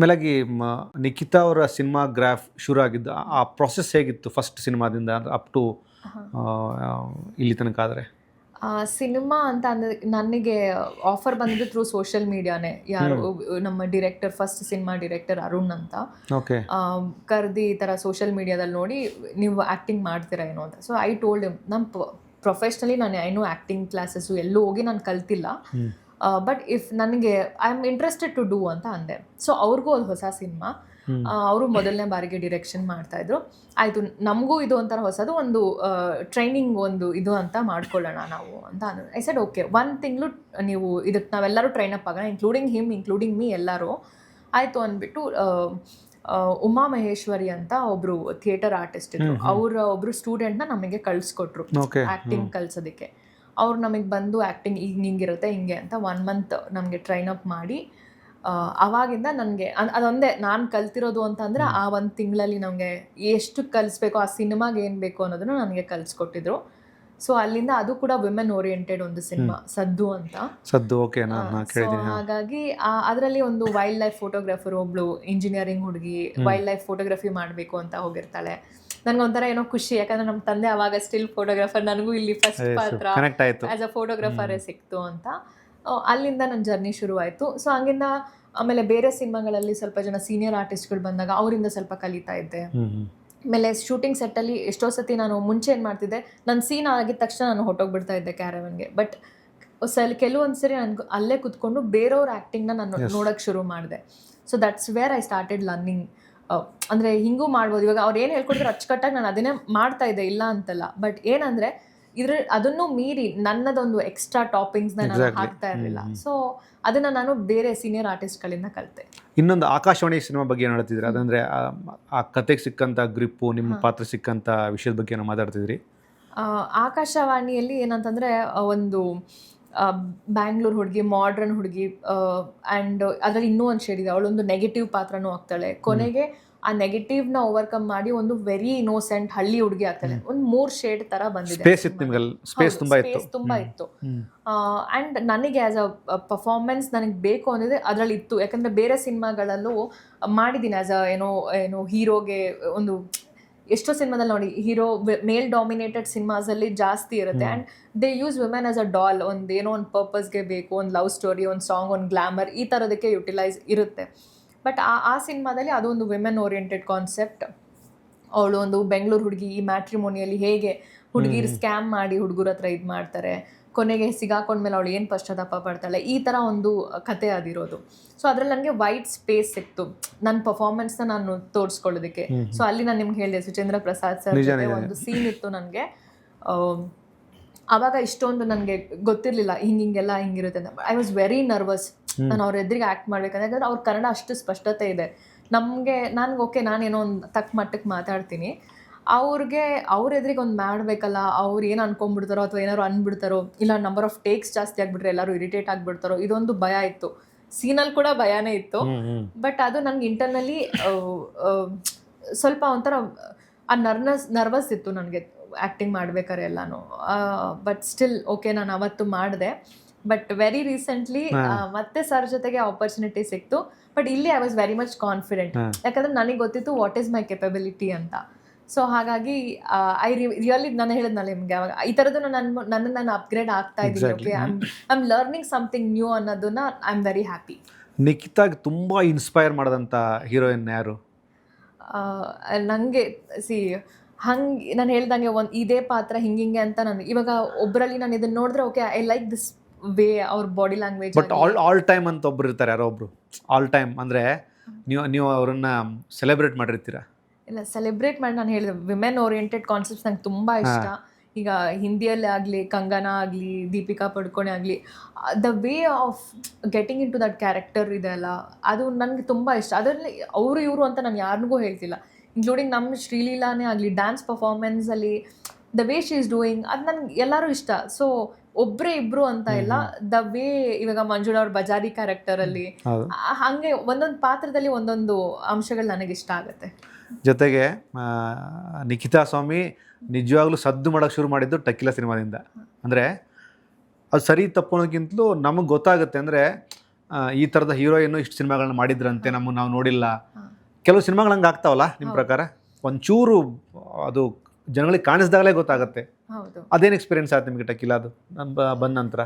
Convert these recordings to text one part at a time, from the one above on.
ಮೇಲಾಗಿ ನಿಖಿತಾ ಅವರ ಸಿನಿಮಾಗ್ರಾಫ್ ಶುರು ಆಗಿದ್ದು ಆ ಪ್ರೊಸೆಸ್ ಹೇಗಿತ್ತು ಫಸ್ಟ್ ಸಿನಿಮಾದಿಂದ ಅಪ್ ಟು ಇಲ್ಲಿ ತನಕ ಆದರೆ? ಸಿನಿಮಾ ಅಂತ ಅಂದರೆ ನನಗೆ ಆಫರ್ ಬಂದಿದ್ದು ಥ್ರೂ ಸೋಷಿಯಲ್ ಮೀಡಿಯಾನೇ. ಯಾರು ನಮ್ಮ director, first cinema director Arun ಅಂತ ಓಕೆ ಕರೆದು ಈ ಥರ ಸೋಷಿಯಲ್ ಮೀಡಿಯಾದಲ್ಲಿ ನೋಡಿ ನೀವು ಆ್ಯಕ್ಟಿಂಗ್ ಮಾಡ್ತೀರಾ ಏನೋ ಅಂತ. ಸೊ ಐ ಟೋಲ್ಡ್ ಹಿಮ್, ನಮ್ಮ ಪ್ರೊಫೆಷ್ನಲಿ ನಾನು ಏನೂ ಆ್ಯಕ್ಟಿಂಗ್ ಕ್ಲಾಸಸ್ಸು ಎಲ್ಲೂ ಹೋಗಿ ನಾನು ಕಲ್ತಿಲ್ಲ, ಬಟ್ ಇಫ್ ನನಗೆ I am interested to do ಅಂತ ಅಂದೆ. ಸೊ ಅವ್ರಿಗೂ ಅದು ಹೊಸ ಸಿನಿಮಾ, ಅವರು ಮೊದಲನೇ ಬಾರಿಗೆ ಡಿರೆಕ್ಷನ್ ಮಾಡ್ತಾಯಿದ್ರು. ಆಯಿತು, ನಮಗೂ ಇದು ಒಂಥರ ಹೊಸದು, ಒಂದು ಟ್ರೈನಿಂಗ್ ಒಂದು ಇದು ಅಂತ ಮಾಡ್ಕೊಳ್ಳೋಣ ನಾವು ಅಂತ ಅಂದರು. ಐ ಸೆಡ್ ಓಕೆ, 1 ತಿಂಗಳು ನೀವು ಇದಕ್ಕೆ ನಾವೆಲ್ಲರೂ ಟ್ರೈನಪ್ ಆಗೋಣ, ಇನ್ಕ್ಲೂಡಿಂಗ್ ಹಿಮ್, ಇನ್ಕ್ಲೂಡಿಂಗ್ ಮೀ, ಎಲ್ಲರೂ ಆಯಿತು ಅಂದ್ಬಿಟ್ಟು ಉಮಾ ಮಹೇಶ್ವರಿ ಅಂತ ಒಬ್ಬರು ಥಿಯೇಟರ್ ಆರ್ಟಿಸ್ಟ್ ಇದ್ರು, ಅವರ ಒಬ್ಬರು ಸ್ಟೂಡೆಂಟ್ನ ನಮಗೆ ಕಳಿಸ್ಕೊಟ್ರು ಆ್ಯಕ್ಟಿಂಗ್ ಕಲಿಸೋದಕ್ಕೆ. ಅವ್ರು ನಮಗೆ ಬಂದು ಆ್ಯಕ್ಟಿಂಗ್ ಈಗ ಹಿಂಗಿರುತ್ತೆ ಹಿಂಗೆ ಅಂತ 1 ಮಂತ್ ನಮಗೆ ಟ್ರೈನಪ್ ಮಾಡಿ, ಆವಾಗಿಂದ ನನಗೆ ಅದೊಂದೇ ನಾನು ಕಲ್ತಿರೋದು ಅಂತಂದರೆ ಆ 1 ತಿಂಗಳಲ್ಲಿ ನಮಗೆ ಎಷ್ಟು ಕಲಿಸ್ಬೇಕು, ಆ ಸಿನಿಮಾಗೆ ಏನು ಬೇಕು ಅನ್ನೋದನ್ನು ನನಗೆ ಕಲಿಸ್ಕೊಟ್ಟಿದ್ರು. ಸೊ ಅಲ್ಲಿಂದ ಅದು ಕೂಡ ವಿಮೆನ್ ಓರಿಯೆಂಟೆಡ್ ಒಂದು ಸಿನಿಮಾ, ಸದ್ದು ಅಂತ. ಸದ್ದು ಓಕೆ. ಸೊ ಹಾಗಾಗಿ ಅದರಲ್ಲಿ ಒಂದು ವೈಲ್ಡ್ ಲೈಫ್ ಫೋಟೋಗ್ರಾಫರ್, ಒಬ್ಳು ಇಂಜಿನಿಯರಿಂಗ್ ಹುಡುಗಿ ವೈಲ್ಡ್ ಲೈಫ್ ಫೋಟೋಗ್ರಫಿ ಮಾಡಬೇಕು ಅಂತ ಹೋಗಿರ್ತಾಳೆ. ನನಗೊಂಥರ ಏನೋ ಖುಷಿ, ಯಾಕಂದರೆ ನಮ್ಮ ತಂದೆ ಅವಾಗ ಸ್ಟಿಲ್ ಫೋಟೋಗ್ರಾಫರ್, ನನಗೂ ಇಲ್ಲಿ ಫಸ್ಟ್ ಪಾತ್ರ ಆ್ಯಸ್ ಅ ಫೋಟೋಗ್ರಾಫರೇ ಸಿಕ್ತು ಅಂತ. ಅಲ್ಲಿಂದ ನನ್ನ ಜರ್ನಿ ಶುರುವಾಯಿತು. ಸೊ ಹಂಗಿಂದ ಆಮೇಲೆ ಬೇರೆ ಸಿನಿಮಾಗಳಲ್ಲಿ ಸ್ವಲ್ಪ ಜನ ಸೀನಿಯರ್ ಆರ್ಟಿಸ್ಟ್ಗಳು ಬಂದಾಗ ಅವರಿಂದ ಸ್ವಲ್ಪ ಕಲಿತಾ ಇದ್ದೆ. ಆಮೇಲೆ ಶೂಟಿಂಗ್ ಸೆಟ್ಟಲ್ಲಿ ಎಷ್ಟೋ ಸತಿ ನಾನು ಮುಂಚೆ ಏನು ಮಾಡ್ತಿದ್ದೆ, ನನ್ನ ಸೀನ್ ಆಗಿದ ತಕ್ಷಣ ನಾನು ಹೊಟ್ಟೋಗ್ಬಿಡ್ತಾ ಇದ್ದೆ ಕ್ಯಾರವನ್ಗೆ. ಬಟ್ ಕೆಲವೊಂದು ಸರಿ ನನಗೆ ಅಲ್ಲೇ ಕೂತ್ಕೊಂಡು ಬೇರೆಯವ್ರ ಆ್ಯಕ್ಟಿಂಗ್ನ ನಾನು ನೋಡೋಕ್ಕೆ ಶುರು ಮಾಡಿದೆ. So that's where I started learning. ಅಂದರೆ ಹಿಂಗೂ ಮಾಡ್ಬೋದು, ಇವಾಗ ಅವ್ರು ಏನು ಹೇಳ್ಕೊಡ್ತಾರೆ ಅಚ್ಚುಕಟ್ಟಾಗಿ ನಾನು ಅದನ್ನೇ ಮಾಡ್ತಾ ಇದ್ದೆ, ಇಲ್ಲ ಅಂತಲ್ಲ. ಬಟ್ ಏನಂದರೆ ಅದನ್ನು ಮೀರಿ ನನ್ನದೊಂದು ಎಕ್ಸ್ಟ್ರಾ ಟಾಪಿಂಗ್ಸ್ನ ನಾನು ಹಾಕ್ತಾ ಇರಲಿಲ್ಲ. ಸೊ ಅದನ್ನು ನಾನು ಬೇರೆ ಸೀನಿಯರ್ ಆರ್ಟಿಸ್ಟ್ಗಳಿಂದ ಕಲಿತೆ. ಇನ್ನೊಂದು ಆಕಾಶವಾಣಿ ಸಿನಿಮಾ ಬಗ್ಗೆ ಏನು ಹೇಳ್ತಿದ್ರಿ? ಅದಂದರೆ ಆ ಕತೆಗೆ ಸಿಕ್ಕಂಥ ಗ್ರಿಪ್ಪು, ನಿಮ್ಮ ಪಾತ್ರ ಸಿಕ್ಕಂಥ ವಿಷಯದ ಬಗ್ಗೆ ಏನೋ ಮಾತಾಡ್ತಿದ್ರಿ. ಆಕಾಶವಾಣಿಯಲ್ಲಿ ಏನಂತಂದರೆ ಒಂದು ಬ್ಯಾಂಗ್ಳೂರು ಹುಡುಗಿ, ಮಾಡ್ರನ್ ಹುಡುಗಿ, ಆ್ಯಂಡ್ ಅದರಲ್ಲಿ ಇನ್ನೂ ಒಂದು ಶೇಡ್ ಇದೆ, ಅವಳೊಂದು ನೆಗೆಟಿವ್ ಪಾತ್ರನೂ ಆಗ್ತಾಳೆ. ಕೊನೆಗೆ ಆ ನೆಗೆಟಿವ್ನ ಓವರ್ಕಮ್ ಮಾಡಿ ಒಂದು ವೆರಿ ಇನ್ನೋಸೆಂಟ್ ಹಳ್ಳಿ ಹುಡುಗಿ ಆಗ್ತಾಳೆ. ಒಂದು 3 ಶೇಡ್ ಥರ ಬಂದಿದೆ. ಸ್ಪೇಸ್ ತುಂಬ ಇತ್ತು. ಆ್ಯಂಡ್ ನನಗೆ ಆ್ಯಸ್ ಅ ಪರ್ಫಾರ್ಮೆನ್ಸ್ ನನಗೆ ಬೇಕು ಅನ್ನೋದೇ ಅದರಲ್ಲಿ ಇತ್ತು. ಯಾಕಂದರೆ ಬೇರೆ ಸಿನಿಮಾಗಳಲ್ಲೂ ಮಾಡಿದ್ದೀನಿ ಆ್ಯಸ್ ಅ ಏನೋ ಹೀರೋಗೆ ಒಂದು ಎಷ್ಟೋ ಸಿನಿಮಾದಲ್ಲಿ ನೋಡಿ, ಹೀರೋ ಮೇಲ್ ಡಾಮಿನೇಟೆಡ್ ಸಿನಿಮಾಸಲ್ಲಿ ಜಾಸ್ತಿ ಇರುತ್ತೆ. And they use women as a doll, ಒಂದು ಏನೋ ಒಂದು ಪರ್ಪಸ್ಗೆ ಬೇಕು, ಒಂದು ಲವ್ ಸ್ಟೋರಿ, ಒಂದು ಸಾಂಗ್, ಒಂದು ಗ್ಲಾಮರ್, ಈ ಥರದಕ್ಕೆ ಯುಟಿಲೈಸ್ ಇರುತ್ತೆ. ಬಟ್ ಆ ಸಿನಿಮಾದಲ್ಲಿ ಅದೊಂದು ವಿಮೆನ್ ಓರಿಯೆಂಟೆಡ್ ಕಾನ್ಸೆಪ್ಟ್. ಅವಳು ಒಂದು ಬೆಂಗಳೂರು ಹುಡುಗಿ, ಈ ಮ್ಯಾಟ್ರಿಮೋನಿಯಲ್ಲಿ ಹೇಗೆ ಹುಡುಗಿರು ಸ್ಕ್ಯಾಮ್ ಮಾಡಿ ಹುಡುಗರ ಹತ್ರ ಇದು ಮಾಡ್ತಾರೆ, ಕೊನೆಗೆ ಸಿಗಾಕೊಂಡ್ಮೇಲೆ ಅವಳು ಏನು ಪಶ್ಚಾತ್ತಾಪ ಪಡ್ತಾಳೆ, ಈ ಥರ ಒಂದು ಕತೆ ಅದಿರೋದು. ಸೊ ಅದರಲ್ಲಿ ನನಗೆ ವೈಟ್ ಸ್ಪೇಸ್ ಸಿಕ್ತು ನನ್ನ ಪರ್ಫಾರ್ಮೆನ್ಸ್ನ ನಾನು ತೋರಿಸ್ಕೊಳ್ಳೋದಕ್ಕೆ. ಸೊ ಅಲ್ಲಿ ನಾನು ನಿಮ್ಗೆ ಹೇಳಿದೆ, ಸುಚೇಂದ್ರ ಪ್ರಸಾದ್ ಸರ್ ಜೊತೆ ಒಂದು ಸೀನ್ ಇತ್ತು ನನಗೆ. ಆವಾಗ ಇಷ್ಟೊಂದು ನನಗೆ ಗೊತ್ತಿರಲಿಲ್ಲ ಹಿಂಗೆಲ್ಲ ಹಿಂಗಿರುತ್ತೆ ಅಂತ. I was very nervous. ನಾನು ಅವ್ರ ಎದುರಿಗೆ ಆ್ಯಕ್ಟ್ ಮಾಡ್ಬೇಕಂದ್ರೆ, ಯಾಕಂದರೆ ಅವ್ರ ಕನ್ನಡ ಅಷ್ಟು ಸ್ಪಷ್ಟತೆ ಇದೆ. ನನಗೆ ಓಕೆ, ನಾನೇನೋ ಒಂದು ತಕ್ಕ ಮಟ್ಟಕ್ಕೆ ಮಾತಾಡ್ತೀನಿ, ಅವ್ರ ಎದುರಿಗೆ ಒಂದು ಮಾಡಬೇಕಲ್ಲ, ಅವ್ರು ಏನು ಅನ್ಕೊಂಡ್ಬಿಡ್ತಾರೋ ಅಥವಾ ಏನಾದ್ರು ಅಂದ್ಬಿಡ್ತಾರೋ, ಇಲ್ಲ ನಂಬರ್ ಆಫ್ ಟೇಕ್ಸ್ ಜಾಸ್ತಿ ಆಗಿಬಿಟ್ರೆ ಎಲ್ಲರೂ ಇರಿಟೇಟ್ ಆಗಿಬಿಡ್ತಾರೋ, ಇದೊಂದು ಭಯ ಇತ್ತು. ಸೀನಲ್ಲಿ ಕೂಡ ಭಯನೇ ಇತ್ತು. ಬಟ್ ಅದು ನನಗೆ ಇಂಟರ್ನಲ್ಲಿ ಸ್ವಲ್ಪ ಒಂಥರ ಆ ನರ್ವಸ್ ಇತ್ತು ನನಗೆ ಆ್ಯಕ್ಟಿಂಗ್ ಮಾಡ್ಬೇಕಾರೆ ಎಲ್ಲನೂ. ಬಟ್ ಸ್ಟಿಲ್ ಓಕೆ, ನಾನು ಅವತ್ತು ಮಾಡಿದೆ. ಬಟ್ ವೆರಿ ರೀಸೆಂಟ್ಲಿ ಮತ್ತೆ ಸರ್ ಜೊತೆಗೆ ಆಪರ್ಚುನಿಟಿ ಸಿಕ್ತು. ಬಟ್ ಇಲ್ಲಿ I was very much confident, ಯಾಕಂದರೆ ನನಗೆ ಗೊತ್ತಿತ್ತು ವಾಟ್ ಈಸ್ ಮೈ ಕೆಪಬಿಲಿಟಿ ಅಂತ. ಸೊ ಹಾಗಾಗಿ ಐ ರಿಯಲಿ ನಾನು ಹೇಳಿದ್ನಲ್ಲ ನಿಮಗೆ, ಅವಾಗ ಈ ಥರದ್ದು ನನ್ನನ್ನು ನಾನು ಅಪ್ಗ್ರೇಡ್ ಆಗ್ತಾ ಇದ್ದೀನಿ. Okay, I am learning something new ಅನ್ನೋದನ್ನ ಐ ಆಮ್ ವೆರಿ ಹ್ಯಾಪಿ. ನಿಖಿತಾಗೆ ತುಂಬ ಇನ್ಸ್ಪೈರ್ ಮಾಡಿದಂಥ ಹೀರೋಯಿನ್ ಯಾರು? ನನಗೆ ಹಂಗೆ ನಾನು ಹೇಳ್ದಂಗೆ ಇದೇ ಪಾತ್ರ ಹಿಂಗೆ ಅಂತ ನಾನು ಇವಾಗ ಒಬ್ಬರಲ್ಲಿ ನಾನು ಇದನ್ನು ನೋಡಿದ್ರೆ okay, I like this way, ಅವ್ರ body language. But all time ಅಂತ ಒಬ್ರು ಇರ್ತಾರೆ, ಯಾರೋ ಒಬ್ರು ಆಲ್ ಟೈಮ್ ಅಂದರೆ ನೀವು ಅವರನ್ನು ಸೆಲೆಬ್ರೇಟ್ ಮಾಡಿರ್ತೀರಾ? ಇಲ್ಲ, ಸೆಲೆಬ್ರೇಟ್ ಮಾಡಿ ನಾನು ಹೇಳಿದೆ, ವಿಮೆನ್ ಓರಿಯೆಂಟೆಡ್ ಕಾನ್ಸೆಪ್ಟ್ಸ್ ನಂಗೆ ತುಂಬ ಇಷ್ಟ. ಈಗ ಹಿಂದಿಯಲ್ಲೇ ಆಗಲಿ, ಕಂಗನಾ ಆಗಲಿ, ದೀಪಿಕಾ ಪಡುಕೋಣೆ ಆಗಲಿ, the way of getting into that character ಇದೆ ಅಲ್ಲ, ಅದು ನನಗೆ ತುಂಬ ಇಷ್ಟ. ಅದರಲ್ಲಿ ಅವರು ಇವರು ಅಂತ ನಾನು ಯಾರಿಗೂ ಹೇಳ್ತಿಲ್ಲ, ಇನ್ಕ್ಲೂಡಿಂಗ್ ನಮ್ಮ ಶ್ರೀಲೀಲಾನೇ ಆಗಲಿ, ಡ್ಯಾನ್ಸ್ ಪರ್ಫಾರ್ಮೆನ್ಸಲ್ಲಿ the way she is doing, ಅದು ನನಗೆ ಎಲ್ಲರೂ ಇಷ್ಟ. ಸೊ ಒಬ್ಬರೇ ಇಬ್ಬರು ಅಂತ ಇಲ್ಲ, ದ ವೇ ಇವಾಗ ಮಂಜುಳಾ ಅವ್ರ ಬಜಾರಿ ಕ್ಯಾರೆಕ್ಟರಲ್ಲಿ ಹಾಗೆ ಒಂದೊಂದು ಪಾತ್ರದಲ್ಲಿ ಒಂದೊಂದು ಅಂಶಗಳು ನನಗೆ ಇಷ್ಟ ಆಗುತ್ತೆ. ಜೊತೆಗೆ ನಿಖಿತಾ ಸ್ವಾಮಿ ನಿಜವಾಗ್ಲೂ ಸದ್ದು ಮಾಡೋಕ್ಕೆ ಶುರು ಮಾಡಿದ್ದು ಟಕ್ಕಿಲ ಸಿನಿಮಾದಿಂದ. ಅಂದರೆ ಅದು ಸರಿ ತಪ್ಪು ಅನ್ನೋಕ್ಕಿಂತಲೂ ನಮಗೆ ಗೊತ್ತಾಗುತ್ತೆ. ಅಂದರೆ ಈ ಥರದ ಹೀರೋಯಿನ್ನು ಇಷ್ಟು ಸಿನಿಮಾಗಳನ್ನ ಮಾಡಿದ್ರಂತೆ ನಮ್ಮನ್ನು ನಾವು ನೋಡಿಲ್ಲ. ಕೆಲವು ಸಿನಿಮಾಗಳು ಹಂಗೆ ಆಗ್ತಾವಲ್ಲ ನಿಮ್ಮ ಪ್ರಕಾರ? ಒಂಚೂರು ಅದು ಜನಗಳಿಗೆ ಕಾಣಿಸ್ದಾಗಲೇ ಗೊತ್ತಾಗುತ್ತೆ. ಹೌದು. ಅದೇನು ಎಕ್ಸ್ಪೀರಿಯನ್ಸ್ ಆಯ್ತು ನಿಮಗೆ ಟಕೀಲಾದು ಬಂದ ನಂತರ?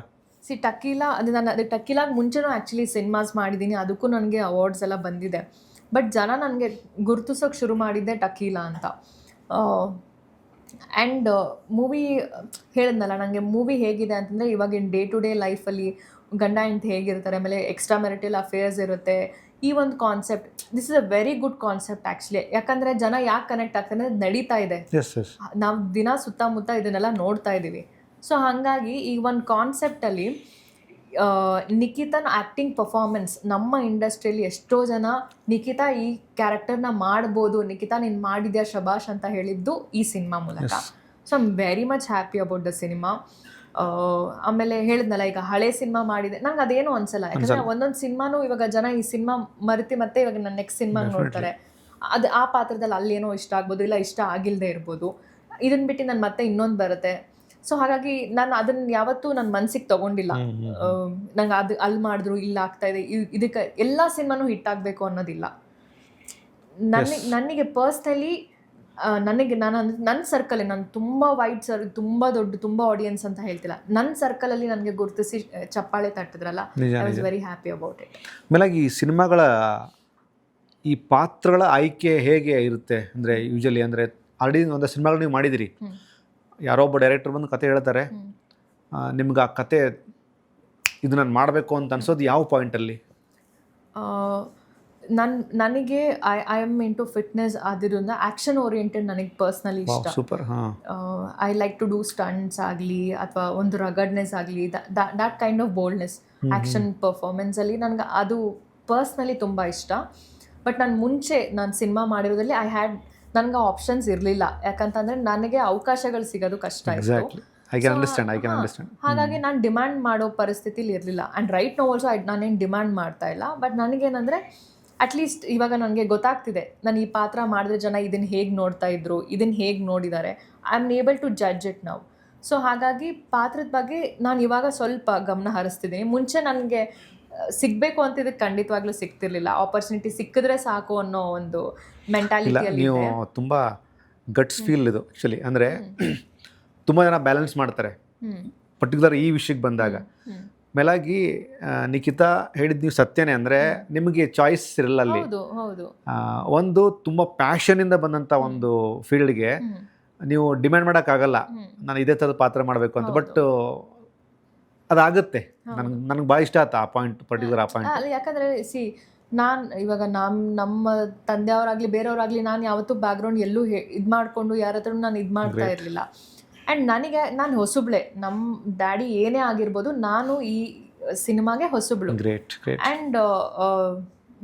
ಟಕೀಲಾ ಅದು ನಾನು ಅದು ಟಕೀಲಾಗ ಮುಂಚೆನೂ ಆ್ಯಕ್ಚುಲಿ ಸಿನಿಮಾಸ್ ಮಾಡಿದ್ದೀನಿ, ಅದಕ್ಕೂ ನನಗೆ ಅವಾರ್ಡ್ಸ್ ಎಲ್ಲ ಬಂದಿದೆ. ಬಟ್ ಜನ ನನಗೆ ಗುರುತಿಸೋಕೆ ಶುರು ಮಾಡಿದ್ದೆ ಟಕೀಲಾ ಅಂತ. ಆ್ಯಂಡ್ ಮೂವಿ ಹೇಳಿದ್ನಲ್ಲ, ನನಗೆ ಮೂವಿ ಹೇಗಿದೆ ಅಂತಂದರೆ ಇವಾಗಿನ ಡೇ ಟು ಡೇ ಲೈಫಲ್ಲಿ ಗಂಡ ಹೆಂಡ್ತಿ ಹೇಗಿರ್ತಾರೆ, ಆಮೇಲೆ ಎಕ್ಸ್ಟ್ರಾ ಮ್ಯಾರಿಟಲ್ ಅಫೇರ್ಸ್ ಇರುತ್ತೆ, ಈ ಒಂದು concept this is a very good concept actually. ಯಾಕಂದರೆ ಜನ ಯಾಕೆ ಕನೆಕ್ಟ್ ಆಗ್ತಾರೆ ಅಂದರೆ ನಡೀತಾ ಇದೆ, ನಾವು ದಿನ ಸುತ್ತಮುತ್ತ ಇದನ್ನೆಲ್ಲ ನೋಡ್ತಾ ಇದ್ದೀವಿ. ಸೊ ಹಾಗಾಗಿ ಈ ಒಂದು ಕಾನ್ಸೆಪ್ಟಲ್ಲಿ ನಿಖಿತನ ಆ್ಯಕ್ಟಿಂಗ್ ಪರ್ಫಾರ್ಮೆನ್ಸ್ ನಮ್ಮ ಇಂಡಸ್ಟ್ರಿಯಲ್ಲಿ ಎಷ್ಟೋ ಜನ ನಿಖಿತಾ ಈ ಕ್ಯಾರೆಕ್ಟರ್ನ ಮಾಡ್ಬೋದು, ನಿಖಿತಾ ನೀನು ಮಾಡಿದ್ಯಾ ಶಬಾಷ್ ಅಂತ ಹೇಳಿದ್ದು ಈ ಸಿನಿಮಾ ಮೂಲಕ. So I am very much happy about the cinema. ಆಮೇಲೆ ಹೇಳಿದ್ನಲ್ಲ, ಈಗ ಹಳೆ ಸಿನಿಮಾ ಮಾಡಿದೆ ನಂಗೆ ಅದೇನು ಅನ್ಸಲ್ಲ, ಯಾಕಂದರೆ ಒಂದೊಂದು ಸಿನಿಮಾನು ಇವಾಗ ಜನ ಈ ಸಿನಿಮಾ ಮರೆತಿ ಮತ್ತೆ ಇವಾಗ ನನ್ನ ನೆಕ್ಸ್ಟ್ ಸಿನಿಮಾ ನೋಡ್ತಾರೆ, ಅದು ಆ ಪಾತ್ರದಲ್ಲಿ ಅಲ್ಲೇನೋ ಇಷ್ಟ ಆಗ್ಬೋದು, ಇಲ್ಲ ಇಷ್ಟ ಆಗಿಲ್ಲದೆ ಇರ್ಬೋದು, ಇದನ್ನ ಬಿಟ್ಟು ನಾನು ಮತ್ತೆ ಇನ್ನೊಂದು ಬರುತ್ತೆ. ಸೊ ಹಾಗಾಗಿ ನಾನು ಅದನ್ನ ಯಾವತ್ತೂ ನನ್ನ ಮನಸ್ಸಿಗೆ ತೊಗೊಂಡಿಲ್ಲ, ನಂಗೆ ಅದು ಅಲ್ಲಿ ಮಾಡಿದ್ರು ಇಲ್ಲ ಆಗ್ತಾ ಇದೆ, ಇದಕ್ಕೆ ಎಲ್ಲ ಸಿನಿಮಾನು ಹಿಟ್ ಆಗಬೇಕು ಅನ್ನೋದಿಲ್ಲ. ನನಗೆ ಪರ್ಸ್ನಲಿ ನನ್ನ ಸರ್ಕಲ್, ನಾನು ತುಂಬ ವೈಡ್ ತುಂಬ ದೊಡ್ಡ ತುಂಬ ಆಡಿಯನ್ಸ್ ಅಂತ ಹೇಳ್ತಿಲ್ಲ, ನನ್ನ ಸರ್ಕಲಲ್ಲಿ ನನಗೆ ಗುರುತಿಸಿ ಚಪ್ಪಾಳೆ ತಟ್ಟಿದ್ರಲ್ಲ, I was very happy about it. ಆಮೇಲೆ ಈ ಸಿನಿಮಾಗಳ ಈ ಪಾತ್ರಗಳ ಆಯ್ಕೆ ಹೇಗೆ ಇರುತ್ತೆ ಅಂದರೆ ಯೂಶಲಿ ಅಂದರೆ ಆಲ್ರೆಡಿ ಒಂದು ಸಿನಿಮಾಗಳು ನೀವು ಮಾಡಿದಿರಿ, ಯಾರೋ ಒಬ್ಬ ಡೈರೆಕ್ಟರ್ ಬಂದು ಕತೆ ಹೇಳ್ತಾರೆ, ನಿಮ್ಗೆ ಆ ಕತೆ ಇದು ನಾನು ಮಾಡಬೇಕು ಅಂತ ಅನ್ಸೋದು ಯಾವ ಪಾಯಿಂಟಲ್ಲಿ? ನನಗೆ ಐ ಆಮ್ ಇಂಟು ಫಿಟ್ನೆಸ್ ಆದ್ರಿಂದ ಆ್ಯಕ್ಷನ್ ಓರಿಯೆಂಟೆಡ್ ನನಗೆ ಪರ್ಸ್ನಲಿ ಇಷ್ಟ. Super. I like to do stunts ಆಗಲಿ ಅಥವಾ ಒಂದು ರಗಡ್ನೆಸ್ ಆಗಲಿ, that kind of boldness action ಪರ್ಫಾರ್ಮೆನ್ಸಲ್ಲಿ ನನಗೆ ಅದು ಪರ್ಸ್ನಲಿ ತುಂಬ ಇಷ್ಟ. ಬಟ್ ನಾನು ಮುಂಚೆ ನಾನು ಸಿನಿಮಾ ಮಾಡಿರೋದ್ರಲ್ಲಿ ನನಗೆ ಆಪ್ಷನ್ಸ್ ಇರಲಿಲ್ಲ, ಯಾಕಂತಂದರೆ ನನಗೆ ಅವಕಾಶಗಳು ಸಿಗೋದು ಕಷ್ಟ ಇತ್ತು. ಹಾಗಾಗಿ ನಾನು ಡಿಮ್ಯಾಂಡ್ ಮಾಡೋ ಪರಿಸ್ಥಿತಿಲಿ ಇರಲಿಲ್ಲ. ಆ್ಯಂಡ್ ರೈಟ್ ನೋ ಆಲ್ಸೋ ನಾನೇನು ಡಿಮ್ಯಾಂಡ್ ಮಾಡ್ತಾ ಇಲ್ಲ. ಬಟ್ ನನಗೇನಂದರೆ ಅಟ್ಲೀಸ್ಟ್ ಇವಾಗ ನನಗೆ ಗೊತ್ತಾಗ್ತಿದೆ, ನಾನು ಈ ಪಾತ್ರ ಮಾಡಿದ್ರೆ ಜನ ಇದನ್ನು ಹೇಗೆ ನೋಡ್ತಾ ಇದ್ರು, ಇದನ್ನು ಹೇಗೆ ನೋಡಿದ್ದಾರೆ, I am able to judge it ನಾವು. ಸೊ ಹಾಗಾಗಿ ಪಾತ್ರದ ಬಗ್ಗೆ ನಾನು ಇವಾಗ ಸ್ವಲ್ಪ ಗಮನ ಹರಿಸ್ತಿದ್ದೀನಿ. ಮುಂಚೆ ನನಗೆ ಸಿಗಬೇಕು ಅಂತ ಇದಕ್ಕೆ ಖಂಡಿತವಾಗ್ಲೂ ಸಿಗ್ತಿರ್ಲಿಲ್ಲ, ಆಪರ್ಚುನಿಟಿ ಸಿಕ್ಕಿದ್ರೆ ಸಾಕು ಅನ್ನೋ ಒಂದು ಮೆಂಟಾಲಿಟಿಯಲ್ಲಿ. ನೀವು ತುಂಬ ಗಟ್ಸ್ ಫೀಲ್ ಇದು ಆ್ಯಕ್ಚುಲಿ. ಅಂದರೆ ತುಂಬ ಜನ ಬ್ಯಾಲೆನ್ಸ್ ಮಾಡ್ತಾರೆ, ಪರ್ಟಿಕ್ಯುಲರ್ ಈ ವಿಷಯಕ್ಕೆ ಬಂದಾಗ. ಮೇಲಾಗಿ ನಿಖಿತಾ ಹೇಳಿದ್ದು ನೀವು ಸತ್ಯನೇ, ಅಂದರೆ ನಿಮಗೆ ಚಾಯ್ಸ್ ಇರಲ್ಲ ಅಲ್ಲಿ. ಒಂದು ತುಂಬ ಪ್ಯಾಷನಿಂದ ಬಂದಂಥ ಒಂದು ಫೀಲ್ಡ್ಗೆ ನೀವು ಡಿಮ್ಯಾಂಡ್ ಮಾಡೋಕ್ಕಾಗಲ್ಲ ನಾನು ಇದೇ ಥರದ ಪಾತ್ರ ಮಾಡಬೇಕು ಅಂತ. ಬಟ್ ಅದಾಗುತ್ತೆ. ನನಗೆ ಭಾಳ ಇಷ್ಟ ಆಯ್ತು ಆ ಪಾಯಿಂಟ್, ಪರ್ಟಿಕ್ಯುಲರ್ ಆ ಪಾಯಿಂಟ್. ಯಾಕಂದರೆ ನಾನು ಇವಾಗ ನಮ್ಮ ತಂದೆಯವರಾಗಲಿ ಬೇರೆಯವರಾಗಲಿ ನಾನು ಯಾವತ್ತೂ ಬ್ಯಾಕ್ಗ್ರೌಂಡ್ ಎಲ್ಲೂ ಇದು ಮಾಡಿಕೊಂಡು ಯಾರ ಹತ್ರ ನಾನು ಇದು ಮಾಡ್ತಾ ಇರಲಿಲ್ಲ. ಆ್ಯಂಡ್ ನಾನು ಹೊಸಬ್ಳೆ, ನಮ್ಮ ಡ್ಯಾಡಿ ಏನೇ ಆಗಿರ್ಬೋದು, ನಾನು ಈ ಸಿನಿಮಾಗೆ ಹೊಸಬ್ಳು. ಆ್ಯಂಡ್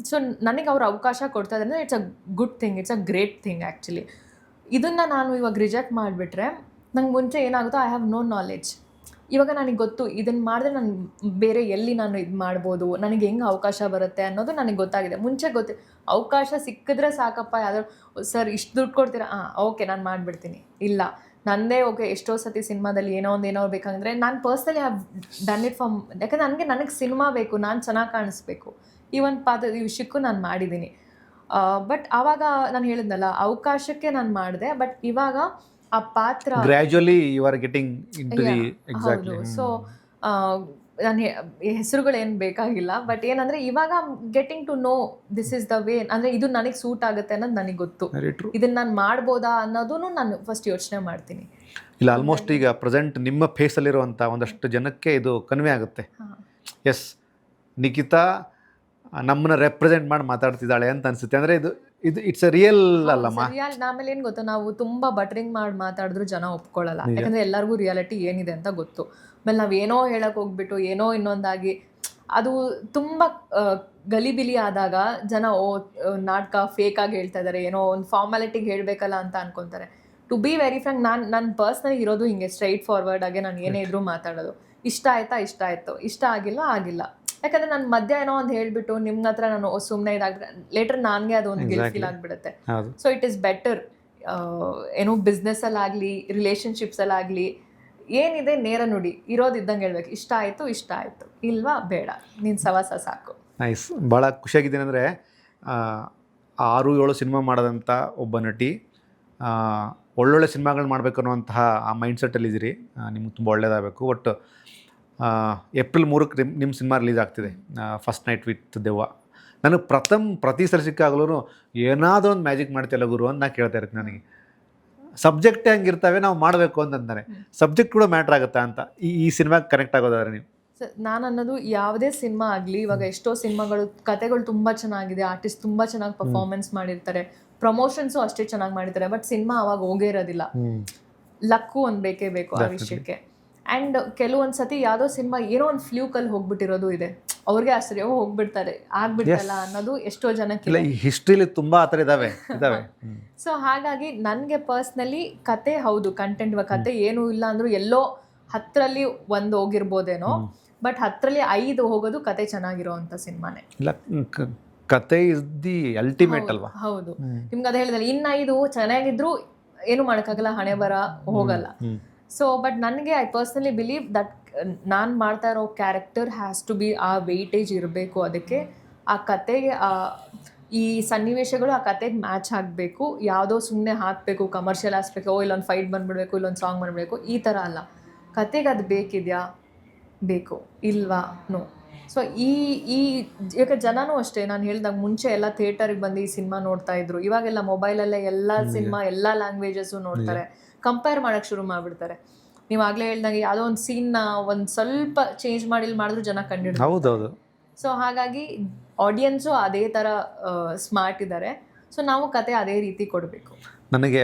ಸೊ ನನಗೆ ಅವ್ರು ಅವಕಾಶ ಕೊಡ್ತಾ ಇದ್ದಾರೆ ಅಂದರೆ it's a good thing, it's a great thing actually. ಇದನ್ನು ನಾನು ಇವಾಗ ರಿಜೆಕ್ಟ್ ಮಾಡಿಬಿಟ್ರೆ ನಂಗೆ ಮುಂಚೆ ಏನಾಗುತ್ತೋ ಐ ಹ್ಯಾವ್ ನೋ ನಾಲೆಡ್ಜ್. ಇವಾಗ ನನಗೆ ಗೊತ್ತು ಇದನ್ನು ಮಾಡಿದ್ರೆ ನಾನು ಬೇರೆ ಎಲ್ಲಿ ನಾನು ಇದು ಮಾಡ್ಬೋದು, ನನಗೆ ಹೆಂಗೆ ಅವಕಾಶ ಬರುತ್ತೆ ಅನ್ನೋದು ನನಗೆ ಗೊತ್ತಾಗಿದೆ. ಮುಂಚೆ ಅವಕಾಶ ಸಿಕ್ಕಿದ್ರೆ ಸಾಕಪ್ಪ, ಯಾವ್ದಾದ್ರು ಸರ್ ಇಷ್ಟು ದುಡ್ಡು ಕೊಡ್ತೀರಾ, ಓಕೆ ನಾನು ಮಾಡಿಬಿಡ್ತೀನಿ. ಇಲ್ಲ ನನ್ನದೇ ಓಕೆ, ಎಷ್ಟೋ ಸತಿ ಸಿನಿಮಾದಲ್ಲಿ ಏನೋ ಬೇಕಂದರೆ ನಾನು personally have done it for, ಯಾಕಂದರೆ ನನಗೆ ಸಿನಿಮಾ ಬೇಕು, ನಾನು ಚೆನ್ನಾಗಿ ಕಾಣಿಸ್ಬೇಕು, ಈ ಒಂದು ವಿಷಯಕ್ಕೂ ನಾನು ಮಾಡಿದ್ದೀನಿ. ಬಟ್ ಆವಾಗ ನಾನು ಹೇಳಿದ್ನಲ್ಲ, ಅವಕಾಶಕ್ಕೆ ನಾನು ಮಾಡಿದೆ. ಬಟ್ ಇವಾಗ ಆ ಪಾತ್ರ gradually you are getting into the exactly. So ನನ್ನ ಹೆಸರುಗಳೇನು ಬೇಕಾಗಿಲ್ಲ. ಬಟ್ ಏನಂದರೆ ಇವಾಗ getting to know this is the way, ಅಂದರೆ ಇದು ನನಗೆ ಸೂಟ್ ಆಗುತ್ತೆ ಅನ್ನೋದು ನನಗೆ ಗೊತ್ತು. ಇದನ್ನು ನಾನು ಮಾಡ್ಬೋದಾ ಅನ್ನೋದನ್ನು ನಾನು ಫಸ್ಟ್ ಯೋಚನೆ ಮಾಡ್ತೀನಿ. ಇಲ್ಲ, ಆಲ್ಮೋಸ್ಟ್ ಈಗ ಪ್ರೆಸೆಂಟ್ ನಿಮ್ಮ ಫೇಸಲ್ಲಿರುವಂಥ ಒಂದಷ್ಟು ಜನಕ್ಕೆ ಇದು ಕನ್ವೆ ಆಗುತ್ತೆ. ಎಸ್, ನಿಖಿತಾ ನಮ್ಮನ್ನ ರೆಪ್ರೆಸೆಂಟ್ ಮಾಡಿ ಮಾತಾಡ್ತಿದ್ದಾಳೆ ಅಂತ ಅನ್ಸುತ್ತೆ. ಅಂದರೆ ಇದು ಇಟ್ಸ್ ಅ ರಿಯಲ್ ಅಲ್ಲಮ್ಮ. ಆಮೇಲೆ ಏನು ಗೊತ್ತಾ, ನಾವು ತುಂಬ ಬಟ್ರಿಂಗ್ ಮಾಡಿ ಮಾತಾಡಿದ್ರು ಜನ ಒಪ್ಕೊಳ್ಳಲ್ಲ, ಯಾಕಂದರೆ ಎಲ್ಲರಿಗೂ ರಿಯಾಲಿಟಿ ಏನಿದೆ ಅಂತ ಗೊತ್ತು. ಆಮೇಲೆ ನಾವು ಏನೋ ಹೇಳಕ್ಕೆ ಹೋಗ್ಬಿಟ್ಟು ಏನೋ ಇನ್ನೊಂದಾಗಿ ಅದು ತುಂಬ ಗಲಿಬಿಲಿ ಆದಾಗ ಜನ ನಾಟಕ ಫೇಕಾಗಿ ಹೇಳ್ತಾ ಇದ್ದಾರೆ, ಏನೋ ಒಂದು ಫಾರ್ಮಾಲಿಟಿಗೆ ಹೇಳಬೇಕಲ್ಲ ಅಂತ ಅನ್ಕೊತಾರೆ. ಟು ಬಿ ವೆರಿ ಫ್ರಾಂಕ್, ನಾನು ಪರ್ಸ್ನಲಿ ಇರೋದು ಹಿಂಗೆ ಸ್ಟ್ರೈಟ್ ಫಾರ್ವರ್ಡ್ ಆಗಿ ನಾನು ಏನೇ ಇದ್ರೂ ಮಾತಾಡೋದು. ಇಷ್ಟ ಆಯಿತು, ಇಷ್ಟ ಆಗಿಲ್ಲ. ಯಾಕಂದರೆ ನಾನು ಮಧ್ಯ ಏನೋ ಒಂದು ಹೇಳಿಬಿಟ್ಟು ನಿಮ್ಮ ಹತ್ರ ನಾನು ಸುಮ್ಮನೆ ಇದಾಗ್ಬಿಟ್ಟೆ, ಲೇಟರ್ ನನಗೆ ಅದು ಒಂದು ಗಿಲ್ಟ್ ಫೀಲ್ ಆಗಿಬಿಡುತ್ತೆ. ಸೊ ಇಟ್ ಈಸ್ ಬೆಟರ್, ಏನೋ ಬಿಸ್ನೆಸ್ಸಲ್ಲಾಗಲಿ ರಿಲೇಷನ್ಶಿಪ್ಸಲ್ಲಾಗಲಿ ಏನಿದೆ ನೇರ ನುಡಿ, ಇರೋದಿದ್ದಂಗೆ ಹೇಳ್ಬೇಕು, ಇಷ್ಟ ಆಯಿತು ಇಲ್ವಾ ಬೇಡ, ನಿನ್ನ ಸವಾಸ ಸಾಕು. ನೈಸ್. ಭಾಳ ಖುಷಿಯಾಗಿದ್ದೀನಿ ಅಂದರೆ 6-7 ಸಿನಿಮಾ ಮಾಡೋದಂಥ ಒಬ್ಬ ನಟಿ ಒಳ್ಳೊಳ್ಳೆ ಸಿನಿಮಾಗಳು ಮಾಡಬೇಕು ಅನ್ನುವಂತಹ ಆ ಮೈಂಡ್ಸೆಟ್ಟಲ್ಲಿದ್ದೀರಿ. ನಿಮ್ಗೆ ತುಂಬ ಒಳ್ಳೇದಾಗಬೇಕು. ಒಟ್ಟು ಏಪ್ರಿಲ್ 3ಕ್ಕೆ ನಿಮ್ಮ ಸಿನಿಮಾ ರಿಲೀಸ್ ಆಗ್ತಿದೆ, ಫಸ್ಟ್ ನೈಟ್ ವಿತ್ ದೆವ್ವ. ನನಗೆ ಪ್ರತಿ ಸಲ ಸಿಕ್ಕಾಗಲೂ ಏನಾದರೂ ಒಂದು ಮ್ಯಾಜಿಕ್ ಮಾಡ್ತಿಲ್ಲ ಗುರು ಅಂತ ನಾನು ಕೇಳ್ತಾ ಇರ್ತೀನಿ. ನನಗೆ ಸಬ್ಜೆಕ್ಟೇ ಹಂಗಿರ್ತವೆ, ನಾವು ಮಾಡಬೇಕು ಅಂತಂದರೆ ಸಬ್ಜೆಕ್ಟ್ ಕೂಡ ಮ್ಯಾಟ್ರ್ ಆಗುತ್ತಾ ಅಂತ ಈ ಸಿನಿಮಾಗೆ ಕನೆಕ್ಟ್ ಆಗೋದಾದ್ರೆ ನೀವು? ನಾನು ಅನ್ನೋದು ಯಾವುದೇ ಸಿನಿಮಾ ಆಗಲಿ, ಇವಾಗ ಎಷ್ಟೋ ಸಿನಿಮಾಗಳು ಕತೆಗಳು ತುಂಬ ಚೆನ್ನಾಗಿದೆ, ಆರ್ಟಿಸ್ಟ್ ತುಂಬ ಚೆನ್ನಾಗಿ ಪರ್ಫಾರ್ಮೆನ್ಸ್ ಮಾಡಿರ್ತಾರೆ, ಪ್ರಮೋಷನ್ಸು ಅಷ್ಟೇ ಚೆನ್ನಾಗಿ ಮಾಡಿರ್ತಾರೆ, ಬಟ್ ಸಿನಿಮಾ ಅವಾಗ ಹೋಗೇ ಇರೋದಿಲ್ಲ. ಲಕ್ಕು ಒಂದು ಬೇಕೇ ಬೇಕು ಆ ವಿಷಯಕ್ಕೆ. ಆ್ಯಂಡ್ ಕೆಲವೊಂದು ಸತಿ ಯಾವುದೋ ಸಿನಿಮಾ ಏನೋ ಒಂದು ಫ್ಲೂಕಲ್ಲಿ ಹೋಗ್ಬಿಟ್ಟಿರೋದು ಇದೆ, ಅವ್ರಿಗೆ ಆಶ್ಚರ್ಯ, ಹೋಗ್ಬಿಡ್ತಾರೆ ಆಗ್ಬಿಡ್ತಲ್ಲ ಅನ್ನೋದು ಎಷ್ಟೋ ಜನಕ್ಕೆ. ಈ ಹಿಸ್ಟ್ರಿಲಿ ತುಂಬ ಆ ಥರ ಇದ್ದಾವೆ. ಸೊ ಹಾಗಾಗಿ ನನಗೆ ಪರ್ಸ್ನಲಿ ಕತೆ ಹೌದು, ಕಂಟೆಂಟ್, ಇವಾಗ ಕತೆ ಏನೂ ಇಲ್ಲ ಅಂದರೂ ಎಲ್ಲೋ 10ರಲ್ಲಿ 1 ಹೋಗಿರ್ಬೋದೇನೋ, ಬಟ್ 10ರಲ್ಲಿ 5 ಹೋಗೋದು ಕತೆ ಚೆನ್ನಾಗಿರೋ ಅಂಥ ಸಿನಿಮಾನೇ. ಇಲ್ಲ, ಕತೆ ಇಸ್ ದಿ ಅಲ್ಟಿಮೇಟ್ ಅಲ್ವಾ? ಹೌದು, ನಿಮ್ಗೆ ಅದು ಹೇಳಿದ್ರೆ ಇನ್ನು 5 ಚೆನ್ನಾಗಿದ್ರು ಏನು ಮಾಡೋಕ್ಕಾಗಲ್ಲ, ಹಣೆ ಬರ ಹೋಗಲ್ಲ. ಸೊ ಬಟ್ ನನಗೆ ಐ ಪರ್ಸ್ನಲಿ ಬಿಲೀವ್ ದಟ್ ನಾನು ಮಾಡ್ತಾ ಇರೋ ಕ್ಯಾರೆಕ್ಟರ್ ಹ್ಯಾಸ್ ಟು ಬಿ ಆ ವೆಯ್ಟೇಜ್ ಇರಬೇಕು, ಅದಕ್ಕೆ ಆ ಕತೆಗೆ ಈ ಸನ್ನಿವೇಶಗಳು ಆ ಕತೆಗೆ ಮ್ಯಾಚ್ ಆಗಬೇಕು. ಯಾವುದೋ ಸುಮ್ಮನೆ ಹಾಕಬೇಕು, ಕಮರ್ಷಿಯಲ್ ಹಾಕ್ಬೇಕು, ಇಲ್ಲೊಂದು ಫೈಟ್ ಬಂದುಬಿಡ್ಬೇಕು, ಇಲ್ಲೊಂದು ಸಾಂಗ್ ಬಂದುಬಿಡಬೇಕು, ಈ ಥರ ಅಲ್ಲ. ಕತೆಗೆ ಅದು ಬೇಕಿದೆಯಾ, ಬೇಕು, ಇಲ್ವಾ, ನೋ. ಸೊ ಈ ಯಾಕೆ ಜನನೂ ಅಷ್ಟೇ, ನಾನು ಹೇಳಿದಾಗ ಮುಂಚೆ ಎಲ್ಲ ಥಿಯೇಟರಿಗೆ ಬಂದು ಈ ಸಿನಿಮಾ ನೋಡ್ತಾ ಇದ್ರು, ಇವಾಗೆಲ್ಲ ಮೊಬೈಲಲ್ಲೇ ಎಲ್ಲ ಸಿನಿಮಾ ಎಲ್ಲ ಲ್ಯಾಂಗ್ವೇಜಸ್ಸು ನೋಡ್ತಾರೆ, ಕಂಪೇರ್ ಮಾಡೋಕ್ಕೆ ಶುರು ಮಾಡಿಬಿಡ್ತಾರೆ. ನೀವು ಆಗಲೇ ಹೇಳ್ದಂಗೆ ಯಾವುದೋ ಒಂದು ಸೀನ್ನ ಒಂದು ಸ್ವಲ್ಪ ಚೇಂಜ್ ಮಾಡಿದ್ರು ಜನ ಕಂಡಿಡ್ತಾರೆ. ಹೌದೌದು. ಸೊ ಹಾಗಾಗಿ ಆಡಿಯನ್ಸು ಅದೇ ಥರ ಸ್ಮಾರ್ಟ್ ಇದ್ದಾರೆ. ಸೊ ನಾವು ಕತೆ ಅದೇ ರೀತಿ ಕೊಡಬೇಕು. ನನಗೆ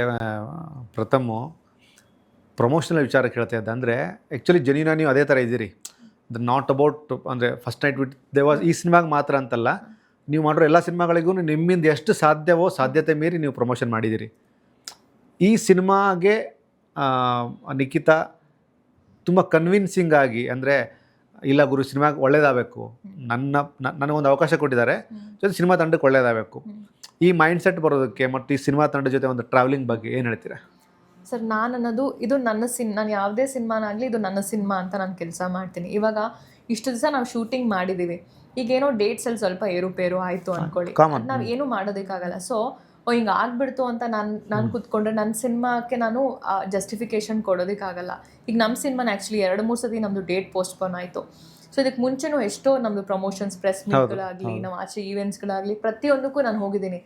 ಪ್ರಮೋಷನಲ್ ವಿಚಾರ ಕೇಳ್ತಾ ಇದ್ದೆ. ಅಂದರೆ ಆ್ಯಕ್ಚುಲಿ ಜೆನ್ಯೂನ್ ನೀವು ಅದೇ ಥರ ಇದ್ದೀರಿ. ನಾಟ್ ಅಬೌಟ್ ಅಂದರೆ ಫಸ್ಟ್ ನೈಟ್ ವಿತ್ ದೆವ್ವ ಈ ಸಿನಿಮಾಗೆ ಮಾತ್ರ ಅಂತಲ್ಲ, ನೀವು ಮಾಡಿರೋ ಎಲ್ಲ ಸಿನಿಮಾಗಳಿಗೂ ನಿಮ್ಮಿಂದ ಎಷ್ಟು ಸಾಧ್ಯವೋ ಸಾಧ್ಯತೆ ಮೀರಿ ನೀವು ಪ್ರಮೋಷನ್ ಮಾಡಿದ್ದೀರಿ. ಈ ಸಿನಿಮಾಗೆ ನಿಖಿತಾ ತುಂಬ ಕನ್ವಿನ್ಸಿಂಗ್ ಆಗಿ, ಅಂದರೆ ಇಲ್ಲ ಗುರು ಸಿನಿಮಾಗೆ ಒಳ್ಳೇದಾಗಬೇಕು, ನನಗೊಂದು ಅವಕಾಶ ಕೊಟ್ಟಿದ್ದಾರೆ, ಜೊತೆ ಸಿನಿಮಾ ತಂಡಕ್ಕೆ ಒಳ್ಳೇದಾಗಬೇಕು, ಈ ಮೈಂಡ್ಸೆಟ್ ಬರೋದಕ್ಕೆ ಮತ್ತು ಈ ಸಿನಿಮಾ ತಂಡದ ಜೊತೆ ಒಂದು ಟ್ರಾವೆಲಿಂಗ್ ಬಗ್ಗೆ ಏನು ಹೇಳ್ತೀರಾ? ಸರ್, ನಾನು ಅನ್ನೋದು ಇದು ನನ್ನ ನಾನು ಯಾವುದೇ ಸಿನಿಮಾನಾಗಲಿ ಇದು ನನ್ನ ಸಿನಿಮಾ ಅಂತ ನಾನು ಕೆಲಸ ಮಾಡ್ತೀನಿ. ಇವಾಗ ಇಷ್ಟು ದಿವಸ ನಾವು ಶೂಟಿಂಗ್ ಮಾಡಿದ್ದೀವಿ, ಈಗೇನೋ ಡೇಟ್ಸಲ್ಲಿ ಸ್ವಲ್ಪ ಏರುಪೇರು ಆಯಿತು ಅಂದ್ಕೊಳ್ಳಿ, ನಾವು ಏನೂ ಮಾಡೋದಕ್ಕಾಗಲ್ಲ. ಸೊ ಹಿಂಗೆ ಆಗ್ಬಿಡ್ತು ಅಂತ ನಾನು ಕೂತ್ಕೊಂಡ್ರೆ ನನ್ನ ಸಿನಿಮಾಕ್ಕೆ ನಾನು ಜಸ್ಟಿಫಿಕೇಶನ್ ಕೊಡೋದಕ್ಕಾಗಲ್ಲ. ಈಗ ನಮ್ಮ ಸಿನಿಮಾನ ಆ್ಯಕ್ಚುಲಿ 2-3 ಸತಿ ನಮ್ಮದು ಡೇಟ್ ಪೋಸ್ಟ್ಪೋನ್ ಆಯಿತು. ಸೊ ಇದಕ್ಕೆ ಮುಂಚೆನೂ ಎಷ್ಟೋ ನಮ್ಮದು ಪ್ರಮೋಷನ್ಸ್, ಪ್ರೆಸ್ ಮೀಟ್ಗಳಾಗಲಿ, ನಾವು ಆಚೆ ಈವೆಂಟ್ಸ್ಗಳಾಗಲಿ ಪ್ರತಿಯೊಂದಕ್ಕೂ ನಾನು ಹೋಗಿದ್ದೀನಿ.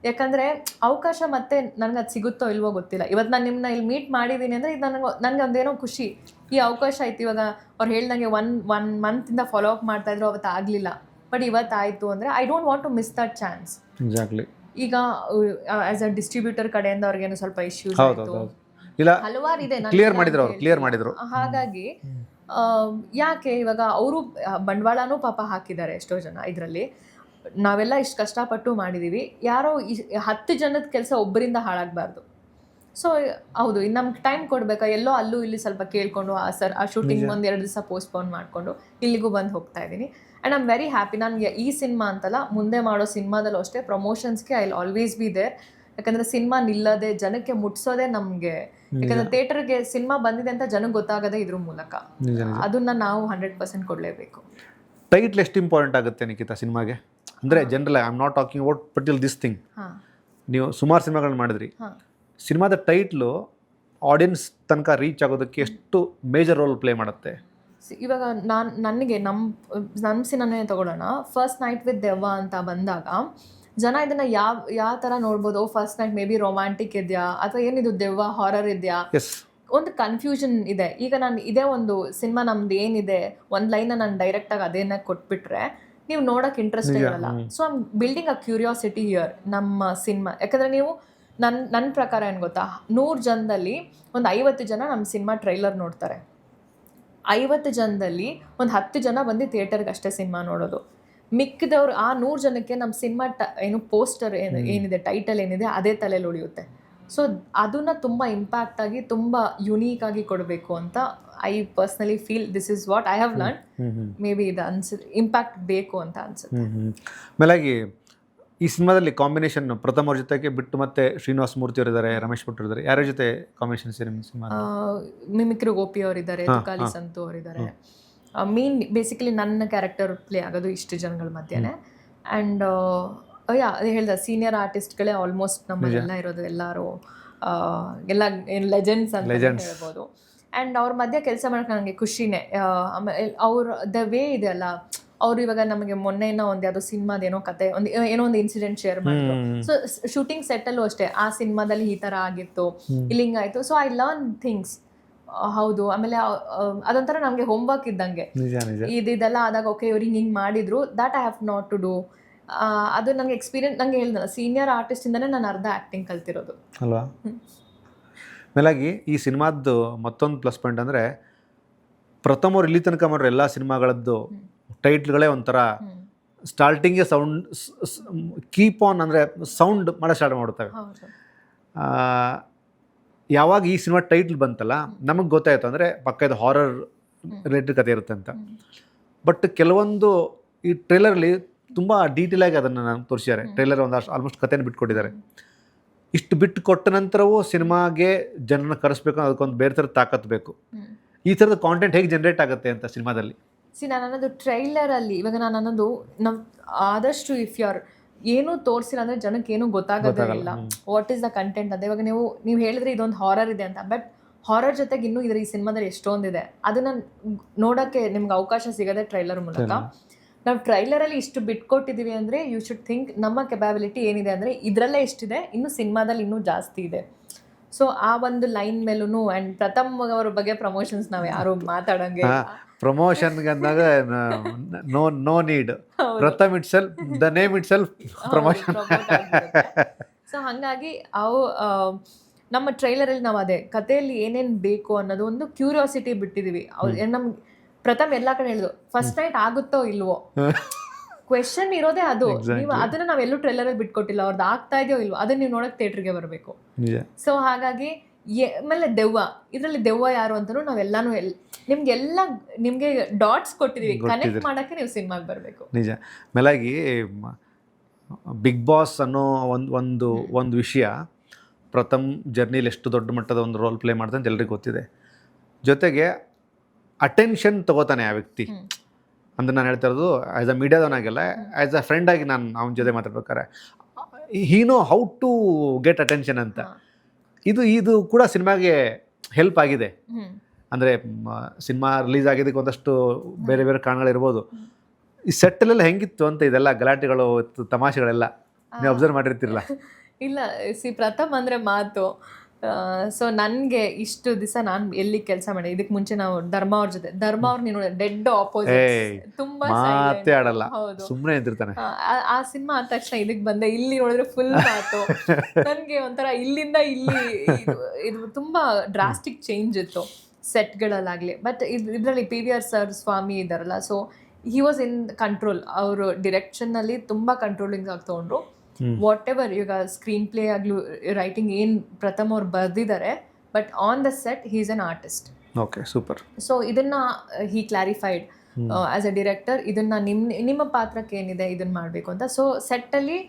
ಯಾಕಂದರೆ ಅವಕಾಶ ಮತ್ತೆ ನನಗೆ ಅದು ಸಿಗುತ್ತೋ ಇಲ್ವೋ ಗೊತ್ತಿಲ್ಲ. ಇವತ್ತು ನಾನು ನಿಮ್ಮನ್ನ ಇಲ್ಲಿ ಮೀಟ್ ಮಾಡಿದ್ದೀನಿ ಅಂದರೆ ಇದು ನನಗೆ ಒಂದೇನೋ ಖುಷಿ, ಈ ಅವಕಾಶ ಆಯಿತು. ಇವಾಗ ಅವ್ರು ಹೇಳ್ದಂಗೆ ಒನ್ ಮಂತಿಂದ ಫಾಲೋ ಅಪ್ ಮಾಡ್ತಾಯಿದ್ರು, ಅವತ್ತು ಆಗಲಿಲ್ಲ, ಬಟ್ ಇವತ್ತು ಆಯಿತು ಅಂದರೆ I don't want to miss that chance. Exactly. ಈಗ ಆಸ್ ಅ ಡಿಸ್ಟ್ರಿಬ್ಯೂಟರ್ ಕಡೆಯಿಂದ ಅವ್ರಿಗೇನು ಸ್ವಲ್ಪ ಇಶ್ಯೂಸ್ ಆಯಿತು, ಹಲವಾರು ಇದೆ, ಕ್ಲಿಯರ್ ಮಾಡಿದ್ರು. ಹಾಗಾಗಿ ಯಾಕೆ ಇವಾಗ ಅವರು ಬಂಡವಾಳನೂ ಪಾಪ ಹಾಕಿದ್ದಾರೆ ಎಷ್ಟೋ ಜನ ಇದರಲ್ಲಿ. ನಾವೆಲ್ಲ ಇಷ್ಟು ಕಷ್ಟಪಟ್ಟು ಮಾಡಿದ್ದೀವಿ, ಯಾರೋ 10 ಜನದ ಕೆಲಸ ಒಬ್ಬರಿಂದ ಹಾಳಾಗಬಾರ್ದು. ಸೊ ಹೌದು, ಇನ್ನು ನಮ್ಗೆ ಟೈಮ್ ಕೊಡಬೇಕಾ, ಎಲ್ಲೋ ಅಲ್ಲೂ ಇಲ್ಲಿ ಸ್ವಲ್ಪ ಕೇಳಿಕೊಂಡು ಆ ಶೂಟಿಂಗ್ 1-2 ದಿವಸ ಪೋಸ್ಟ್ಪೋನ್ ಮಾಡಿಕೊಂಡು ಇಲ್ಲಿಗೂ ಬಂದು ಹೋಗ್ತಾ ಇದ್ದೀನಿ. And I am very happy. ನನಗೆ ಈ ಸಿನಿಮಾ ಅಂತಲ್ಲ, ಮುಂದೆ ಮಾಡೋ ಸಿನಿಮಾದಲ್ಲೂ ಅಷ್ಟೇ ಪ್ರಮೋಷನ್ಸ್ಗೆ I will always be there. ಯಾಕಂದರೆ ಸಿನಿಮಾ ನಿಲ್ಲದೆ ಜನಕ್ಕೆ ಮುಟ್ಸೋದೇ ನಮಗೆ, ಯಾಕಂದರೆ ಥಿಯೇಟರ್ಗೆ ಸಿನಿಮಾ ಬಂದಿದೆ ಅಂತ ಜನಕ್ಕೆ ಗೊತ್ತಾಗೋದೇ ಇದ್ರ ಮೂಲಕ. ಅದನ್ನು ನಾವು 100% ಕೊಡಲೇಬೇಕು. ಟೈಟ್ಲ್ ಎಷ್ಟು ಇಂಪಾರ್ಟೆಂಟ್ ಆಗುತ್ತೆ ನಿಖಿತಾ ಸಿನಿಮಾಗೆ? ಅಂದರೆ general I am not talking about particular this thing. ನೀವು ಸುಮಾರು ಸಿನಿಮಾಗಳನ್ನ ಮಾಡಿದ್ರಿ, ಸಿನಿಮಾದ ಟೈಟ್ಲು ಆಡಿಯನ್ಸ್ ತನಕ ರೀಚ್ ಆಗೋದಕ್ಕೆ ಎಷ್ಟು ಮೇಜರ್ ರೋಲ್ ಪ್ಲೇ ಮಾಡುತ್ತೆ? ಇವಾಗ ನನಗೆ ನಮ್ಮ ಸಿನಿಮಾನೇ ತಗೊಳ್ಳೋಣ, ಫಸ್ಟ್ ನೈಟ್ ವಿತ್ ದೆವ್ವ ಅಂತ ಬಂದಾಗ ಜನ ಇದನ್ನು ಯಾವ ಥರ ನೋಡ್ಬೋದು? First night may be romantic ಇದೆಯಾ, ಅಥವಾ ಏನಿದು ದೆವ್ವ ಹಾರರ್ ಇದೆಯಾ, ಒಂದು ಕನ್ಫ್ಯೂಷನ್ ಇದೆ. ಈಗ ನಾನು ಇದೇ ಒಂದು ಸಿನಿಮಾ ನಮ್ದು ಏನಿದೆ, ಒಂದು ಲೈನ ನಾನು ಡೈರೆಕ್ಟಾಗಿ ಅದೇನ ಕೊಟ್ಬಿಟ್ರೆ ನೀವು ನೋಡೋಕೆ ಇಂಟ್ರೆಸ್ಟ್ ಇರಲ್ಲ. So I am building a curiosity here ನಮ್ಮ ಸಿನಿಮಾ. ಯಾಕಂದರೆ ನೀವು ನನ್ನ ಪ್ರಕಾರ ಏನು ಗೊತ್ತಾ, 100 ಜನದಲ್ಲಿ ಒಂದು 50 ಜನ ನಮ್ಮ ಸಿನಿಮಾ ಟ್ರೈಲರ್ ನೋಡ್ತಾರೆ, 50 ಜನದಲ್ಲಿ ಒಂದು 10 ಜನ ಬಂದು ಥಿಯೇಟರ್ಗೆ ಅಷ್ಟೇ ಸಿನಿಮಾ ನೋಡೋದು. ಮಿಕ್ಕಿದವ್ರು ಆ 100 ಜನಕ್ಕೆ ನಮ್ಮ ಸಿನಿಮಾ ಏನು ಪೋಸ್ಟರ್ ಏನಿದೆ, ಟೈಟಲ್ ಏನಿದೆ ಅದೇ ತಲೆಯಲ್ಲಿ ಉಳಿಯುತ್ತೆ. ಸೊ ಅದನ್ನು ತುಂಬ ಇಂಪ್ಯಾಕ್ಟ್ ಆಗಿ ತುಂಬ ಯುನೀಕ್ ಆಗಿ ಕೊಡಬೇಕು ಅಂತ I personally feel. This is what I have learn. May be ಇದು ಇಂಪ್ಯಾಕ್ಟ್ ಬೇಕು ಅಂತ ಅನ್ಸುತ್ತೆ. ಮೇಲಾಗಿ ಈ ಸಿನಿಮಾದಲ್ಲಿ ಕಾಂಬಿನೇಷನ್ ಪ್ರಥಮ್ ಅವ್ರ ಜೊತೆಗೆ ಬಿಟ್ಟು ಮತ್ತೆ ಶ್ರೀನಿವಾಸ ಮೂರ್ತಿ ಅವರು ಇದ್ದಾರೆ, ರಮೇಶ್ ಭಟ್ ಇದ್ದಾರೆ, ಯಾರ ಜೊತೆ ಕಾಂಬಿನೇಷನ್ ನಿಮ್ಮ ಸಿನಿಮಾ? ಮಿಮಿಕ್ರಿ ಗೋಪಿ ಅವರಿದ್ದಾರೆ, ತುಕಾಲಿ ಸಂತು ಅವರಿದ್ದಾರೆ. ಮೇನ್ ಬೇಸಿಕಲಿ ನನ್ನ ಕ್ಯಾರೆಕ್ಟರ್ ಪ್ಲೇ ಆಗೋದು ಇಷ್ಟು ಜನಗಳ ಮಧ್ಯೆನೇ. ಆ್ಯಂಡ್ ಅದೇ ಹೇಳ್ದೆ, ಸೀನಿಯರ್ ಆರ್ಟಿಸ್ಟ್ಗಳೇ ಆಲ್ಮೋಸ್ಟ್ ನಮ್ಮಲ್ಲೆಲ್ಲ ಇರೋದು, ಎಲ್ಲರೂ ಎಲ್ಲ ಏನು ಲೆಜೆಂಡ್ಸ್ ಅಂತ ಹೇಳ್ಬೋದು. ಆ್ಯಂಡ್ ಅವ್ರ ಮಧ್ಯೆ ಕೆಲಸ ಮಾಡೋಕೆ ನನಗೆ ಖುಷಿನೇ. ಆಮೇಲೆ ಅವ್ರ ದ ವೇ ಇದೆ ಅಲ್ಲ, ಅವ್ರು ಇವಾಗ ನಮಗೆ ಮೊನ್ನೆನ ಒಂದು ಯಾವುದೋ ಸಿನಿಮಾದೇನೋ ಕತೆ ಏನೋ ಒಂದು ಇನ್ಸಿಡೆಂಟ್ ಶೇರ್ ಮಾಡಿದ್ರು. ಸೊ ಶೂಟಿಂಗ್ ಸೆಟ್ಟಲ್ಲೂ ಅಷ್ಟೇ, ಆ ಸಿನಿಮಾದಲ್ಲಿ ಈ ಥರ ಆಗಿತ್ತು, ಇಲ್ಲಿ ಹಿಂಗಾಯಿತು. So I learn things. ಹೌದು. ಆಮೇಲೆ ಅದೊಂಥರ ನಮಗೆ ಹೋಮ್ವರ್ಕ್ ಇದ್ದಂಗೆ. ಇದೆಲ್ಲ ಆದಾಗ ಓಕೆ ಇವ್ರು ಹಿಂಗೆ ಮಾಡಿದ್ರು, that I have not to do. ಅದು ನನಗೆ ಎಕ್ಸ್ಪೀರಿಯನ್ಸ್. ನನಗೆ ಹೇಳಿದ್ನಲ್ಲ, ಸೀನಿಯರ್ ಆರ್ಟಿಸ್ಟಿಂದನೇ ನಾನು ಅರ್ಧ ಆ್ಯಕ್ಟಿಂಗ್ ಕಲ್ತಿರೋದು ಅಲ್ವಾ. ಮೇಲಾಗಿ ಈ ಸಿನಿಮಾದ್ದು ಮತ್ತೊಂದು ಪ್ಲಸ್ ಪಾಯಿಂಟ್ ಅಂದರೆ, ಪ್ರಥಮ್ ಅವ್ರು ಇಲ್ಲಿ ತನಕ ಮಾಡಿರೋ ಎಲ್ಲ ಸಿನಿಮಾಗಳದ್ದು ಟೈಟ್ಲ್ಗಳೇ ಒಂಥರ ಸ್ಟಾರ್ಟಿಂಗೇ ಸೌಂಡ್ ಕೀಪ್ ಆನ್, ಅಂದರೆ ಸೌಂಡ್ ಮಾಡೋ ಸ್ಟಾರ್ಟ್ ಮಾಡ್ತವೆ. ಯಾವಾಗ ಈ ಸಿನಿಮಾ ಟೈಟ್ಲ್ ಬಂತಲ್ಲ, ನಮಗೆ ಗೊತ್ತಾಯಿತು ಅಂದರೆ ಪಕ್ಕ ಇದು ಹಾರರ್ ರಿಲೇಟೆಡ್ ಕಥೆ ಇರುತ್ತೆ ಅಂತ. ಬಟ್ ಕೆಲವೊಂದು ಈ ಟ್ರೇಲರಲ್ಲಿ ತುಂಬ ಡೀಟೇಲಾಗಿ ಅದನ್ನು ನಾನು ತೋರಿಸಿದ್ದಾರೆ. ಟ್ರೇಲರ್ ಒಂದು ಆಲ್ಮೋಸ್ಟ್ ಕಥೆನ ಬಿಟ್ಕೊಟ್ಟಿದ್ದಾರೆ. ಇಷ್ಟು ಬಿಟ್ಟು ಕೊಟ್ಟ ನಂತರವೂ ಸಿನಿಮಾಗೆ ಜನರನ್ನ ಕರೆಸ್ಬೇಕು, ಅದಕ್ಕೊಂದು ಬೇರೆ ಥರದ ತಾಕತ್ತು ಬೇಕು. ಈ ಥರದ ಕಾಂಟೆಂಟ್ ಹೇಗೆ ಜನ್ರೇಟ್ ಆಗುತ್ತೆ ಅಂತ ಸಿನಿಮಾದಲ್ಲಿ? ನಾನು ಅನ್ನೋದು ಟ್ರೈಲರಲ್ಲಿ, ಇವಾಗ ನಾನು ಅನ್ನೋದು ನಮ್ಮ ಆದಷ್ಟು ಇಫ್ ಯು ಆರ್ ಏನೂ ತೋರಿಸಿಲ್ಲ ಅಂದರೆ ಜನಕ್ಕೆ ಏನೂ ಗೊತ್ತಾಗೋದೇ ಇಲ್ಲ ವಾಟ್ ಈಸ್ ದ ಕಂಟೆಂಟ್ ಅಂತ. ಇವಾಗ ನೀವು ಹೇಳಿದ್ರೆ ಇದೊಂದು ಹಾರರ್ ಇದೆ ಅಂತ, ಬಟ್ ಹಾರರ್ ಜೊತೆಗೆ ಇನ್ನೂ ಈ ಸಿನಿಮಾದಲ್ಲಿ ಎಷ್ಟೊಂದಿದೆ, ಅದನ್ನು ನೋಡೋಕ್ಕೆ ನಿಮ್ಗೆ ಅವಕಾಶ ಸಿಗೋದೇ ಟ್ರೈಲರ್ ಮೂಲಕ. ನಾವು ಟ್ರೈಲರಲ್ಲಿ ಇಷ್ಟು ಬಿಟ್ಕೊಟ್ಟಿದ್ದೀವಿ ಅಂದರೆ ಯು ಶುಡ್ ಥಿಂಕ್ ನಮ್ಮ ಕೆಪಾಬಿಲಿಟಿ ಏನಿದೆ ಅಂದರೆ ಇದರಲ್ಲೇ ಇಷ್ಟಿದೆ, ಇನ್ನು ಸಿನಿಮಾದಲ್ಲಿ ಇನ್ನೂ ಜಾಸ್ತಿ ಇದೆ. ಸೊ ಆ ಒಂದು ಲೈನ್ ಮೇಲೂ. ಆ್ಯಂಡ್ ಪ್ರಥಮ್ ಅವ್ರ ಬಗ್ಗೆ ಪ್ರಮೋಷನ್ಸ್ ನಾವು ಯಾರು ಮಾತಾಡೋಂಗೆ, ಪ್ರಮೋಷನ್ಗೆ ಅಂದಾಗ no need. Pratham itself, the name itself promotion. So ಹಾಗಾಗಿ ಅವು ನಮ್ಮ ಟ್ರೈಲರಲ್ಲಿ ನಾವು ಅದೇ ಕಥೆಯಲ್ಲಿ ಏನೇನು ಬೇಕು ಅನ್ನೋದು ಒಂದು ಕ್ಯೂರಿಯಾಸಿಟಿ ಬಿಟ್ಟಿದ್ದೀವಿ. ನಮ್ಗೆ ಪ್ರಥಮ್ ಎಲ್ಲ ಕಡೆ ಹೇಳಿದ್ರು, ಫಸ್ಟ್ ನೈಟ್ ಆಗುತ್ತೋ ಇಲ್ವೋ ಕ್ವೆಶನ್ ಇರೋದೇ ಅದು. ನೀವು ಅದನ್ನ ನಾವೆಲ್ಲೂ ಟ್ರೈಲರಲ್ಲಿ ಬಿಟ್ಕೊಟ್ಟಿಲ್ಲ, ಅವ್ರದ್ದು ಆಗ್ತಾ ಇದೆಯೋ ಇಲ್ವೋ ಅದನ್ನ ನೀವು ನೋಡಕ್ ಥಿಯೇಟ್ರಿಗೆ ಬರಬೇಕು. ಸೊ ಹಾಗಾಗಿ ಆಮೇಲೆ ದೆವ್ವ, ಇದರಲ್ಲಿ ದೆವ್ವ ಯಾರು ಅಂತಲೂ ನಾವೆಲ್ಲಾನು ನಿಮ್ಗೆ ಡಾಟ್ಸ್ ಕೊಟ್ಟಿದೀವಿ, ಕನೆಕ್ಟ್ ಮಾಡಕ್ಕೆ ನೀವು ಸಿನಿಮಾಗೆ ಬರಬೇಕು. ನಿಜ. ಮೇಲಾಗಿ ಬಿಗ್ ಬಾಸ್ ಅನ್ನೋ ಒಂದು ವಿಷಯ ಪ್ರಥಮ್ ಜರ್ನಿಲಿ ಎಷ್ಟು ದೊಡ್ಡ ಮಟ್ಟದ ಒಂದು ರೋಲ್ ಪ್ಲೇ ಮಾಡ್ತಾನೆ ಅಂತ ಎಲ್ರಿಗೂ ಗೊತ್ತಿದೆ. ಜೊತೆಗೆ ಅಟೆನ್ಷನ್ ತಗೋತಾನೆ ಆ ವ್ಯಕ್ತಿ. ಅಂದರೆ ನಾನು ಹೇಳ್ತಾ ಇರೋದು ಆ್ಯಸ್ ಅ ಮೀಡಿಯಾದವನಾಗೆಲ್ಲ, ಆ್ಯಸ್ ಅ ಫ್ರೆಂಡ್ ಆಗಿ ನಾನು ಅವನ ಜೊತೆ ಮಾತಾಡ್ಬೇಕಾರೆ he know how to get attention ಅಂತ. ಇದು ಕೂಡ ಸಿನಿಮಾಗೆ ಹೆಲ್ಪ್ ಆಗಿದೆ. ಅಂದರೆ ಸಿನಿಮಾ ರಿಲೀಸ್ ಆಗಿದ್ದಕ್ಕೆ ಒಂದಷ್ಟು ಬೇರೆ ಬೇರೆ ಕಾರಣಗಳಿರ್ಬೋದು. ಈ ಸೆಟ್ಟಲ್ಲೆಲ್ಲ ಹೆಂಗಿತ್ತು ಅಂತ, ಇದೆಲ್ಲ ಗಲಾಟೆಗಳು, ತಮಾಷೆಗಳೆಲ್ಲ ನೀವು ಅಬ್ಸರ್ವ್ ಮಾಡಿರ್ತಿರಲ್ಲ? ಇಲ್ಲ, ಪ್ರಥಮ್ ಅಂದರೆ ಮಾತು. ಸೊ ನನಗೆ ಇಷ್ಟು ದಿವಸ ನಾನು ಎಲ್ಲಿ ಕೆಲಸ ಮಾಡಿ, ಇದಕ್ಕೆ ಮುಂಚೆ ನಾವು ಧರ್ಮ ಅವ್ರ ಜೊತೆ, ಧರ್ಮ ಅವ್ರು ನೀನು ಡೆಡ್ ಆಪೋಸಿಟ್, ತುಂಬಾ ಮಾತೇ ಆಡಲ್ಲ, ಸುಮ್ಮನೆ ಇದ್ದಿರ್ತಾನೆ. ಆ ಸಿನಿಮಾ ಆದ ತಕ್ಷಣ ಇದಕ್ಕೆ ಬಂದೆ, ಇಲ್ಲಿ ನೋಡಿದ್ರೆ ಫುಲ್ ಮಾತು. ನನಗೆ ಒಂಥರ ಇಲ್ಲಿಂದ ಇಲ್ಲಿ ಇದು ತುಂಬಾ ಡ್ರಾಸ್ಟಿಕ್ ಚೇಂಜ್ ಇತ್ತು ಸೆಟ್ಗಳಲ್ಲಾಗಲಿ. ಬಟ್ ಇದರಲ್ಲಿ PVR ಸರ್ ಸ್ವಾಮಿ ಇದ್ದಾರಲ್ಲ, so he was in control. ಅವರು ಡಿರೆಕ್ಷನ್ನಲ್ಲಿ ತುಂಬ ಕಂಟ್ರೋಲಿಂಗ್ ಆಗಿ ತೊಗೊಂಡ್ರು. ವಾಟ್ ಎವರ್ ಈಗ ಸ್ಕ್ರೀನ್ ಪ್ಲೇ ಆಗಲಿ, ರೈಟಿಂಗ್ ಏನು ಪ್ರಥಮ್ ಅವ್ರು ಬರೆದಿದ್ದಾರೆ, but on the set he is an artist. Okay, super. So ಇದನ್ನ ಹಿ ಕ್ಲಾರಿಫೈಡ್ ಆಸ್ ಅ ಡಿರೆಕ್ಟರ್, ಇದನ್ನ ನಿಮ್ಮ ಪಾತ್ರಕ್ಕೆ ಏನಿದೆ ಇದನ್ನ ಮಾಡಬೇಕು ಅಂತ. ಸೊ ಸೆಟ್ಟಲ್ಲಿ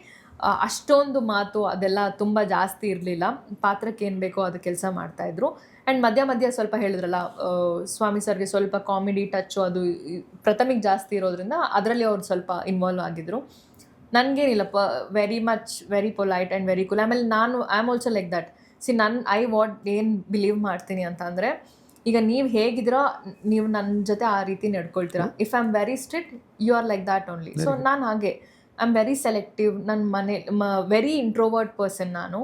ಅಷ್ಟೊಂದು ಮಾತು ಅದೆಲ್ಲ ತುಂಬ ಜಾಸ್ತಿ ಇರಲಿಲ್ಲ. ಪಾತ್ರಕ್ಕೆ ಏನು ಬೇಕೋ ಅದು ಕೆಲಸ ಮಾಡ್ತಾಯಿದ್ರು. ಆ್ಯಂಡ್ ಮಧ್ಯ ಸ್ವಲ್ಪ ಹೇಳಿದ್ರಲ್ಲ, ಸ್ವಾಮಿ ಸರ್ಗೆ ಸ್ವಲ್ಪ ಕಾಮಿಡಿ ಟಚ್ಚು ಅದು ಪ್ರಥಮಿಗೆ ಜಾಸ್ತಿ ಇರೋದ್ರಿಂದ ಅದರಲ್ಲಿ ಅವ್ರು ಸ್ವಲ್ಪ ಇನ್ವಾಲ್ವ್ ಆಗಿದ್ರು. ನನಗೇನಿಲ್ಲ, very polite and very cool. ಆಮೇಲೆ I am also like that. ಏನು ಬಿಲೀವ್ ಮಾಡ್ತೀನಿ ಅಂತ ಅಂದರೆ, ಈಗ ನೀವು ಹೇಗಿದ್ದೀರೋ ನೀವು ನನ್ನ ಜೊತೆ ಆ ರೀತಿ ನಡ್ಕೊಳ್ತೀರಾ. If I am very strict, you are like that only. So ನಾನು ಹಾಗೆ ಐ ಆಮ್ ವೆರಿ ಸೆಲೆಕ್ಟಿವ್. ನನ್ನ ವೆರಿ ಇಂಟ್ರೋವರ್ಟ್ ಪರ್ಸನ್ ನಾನು.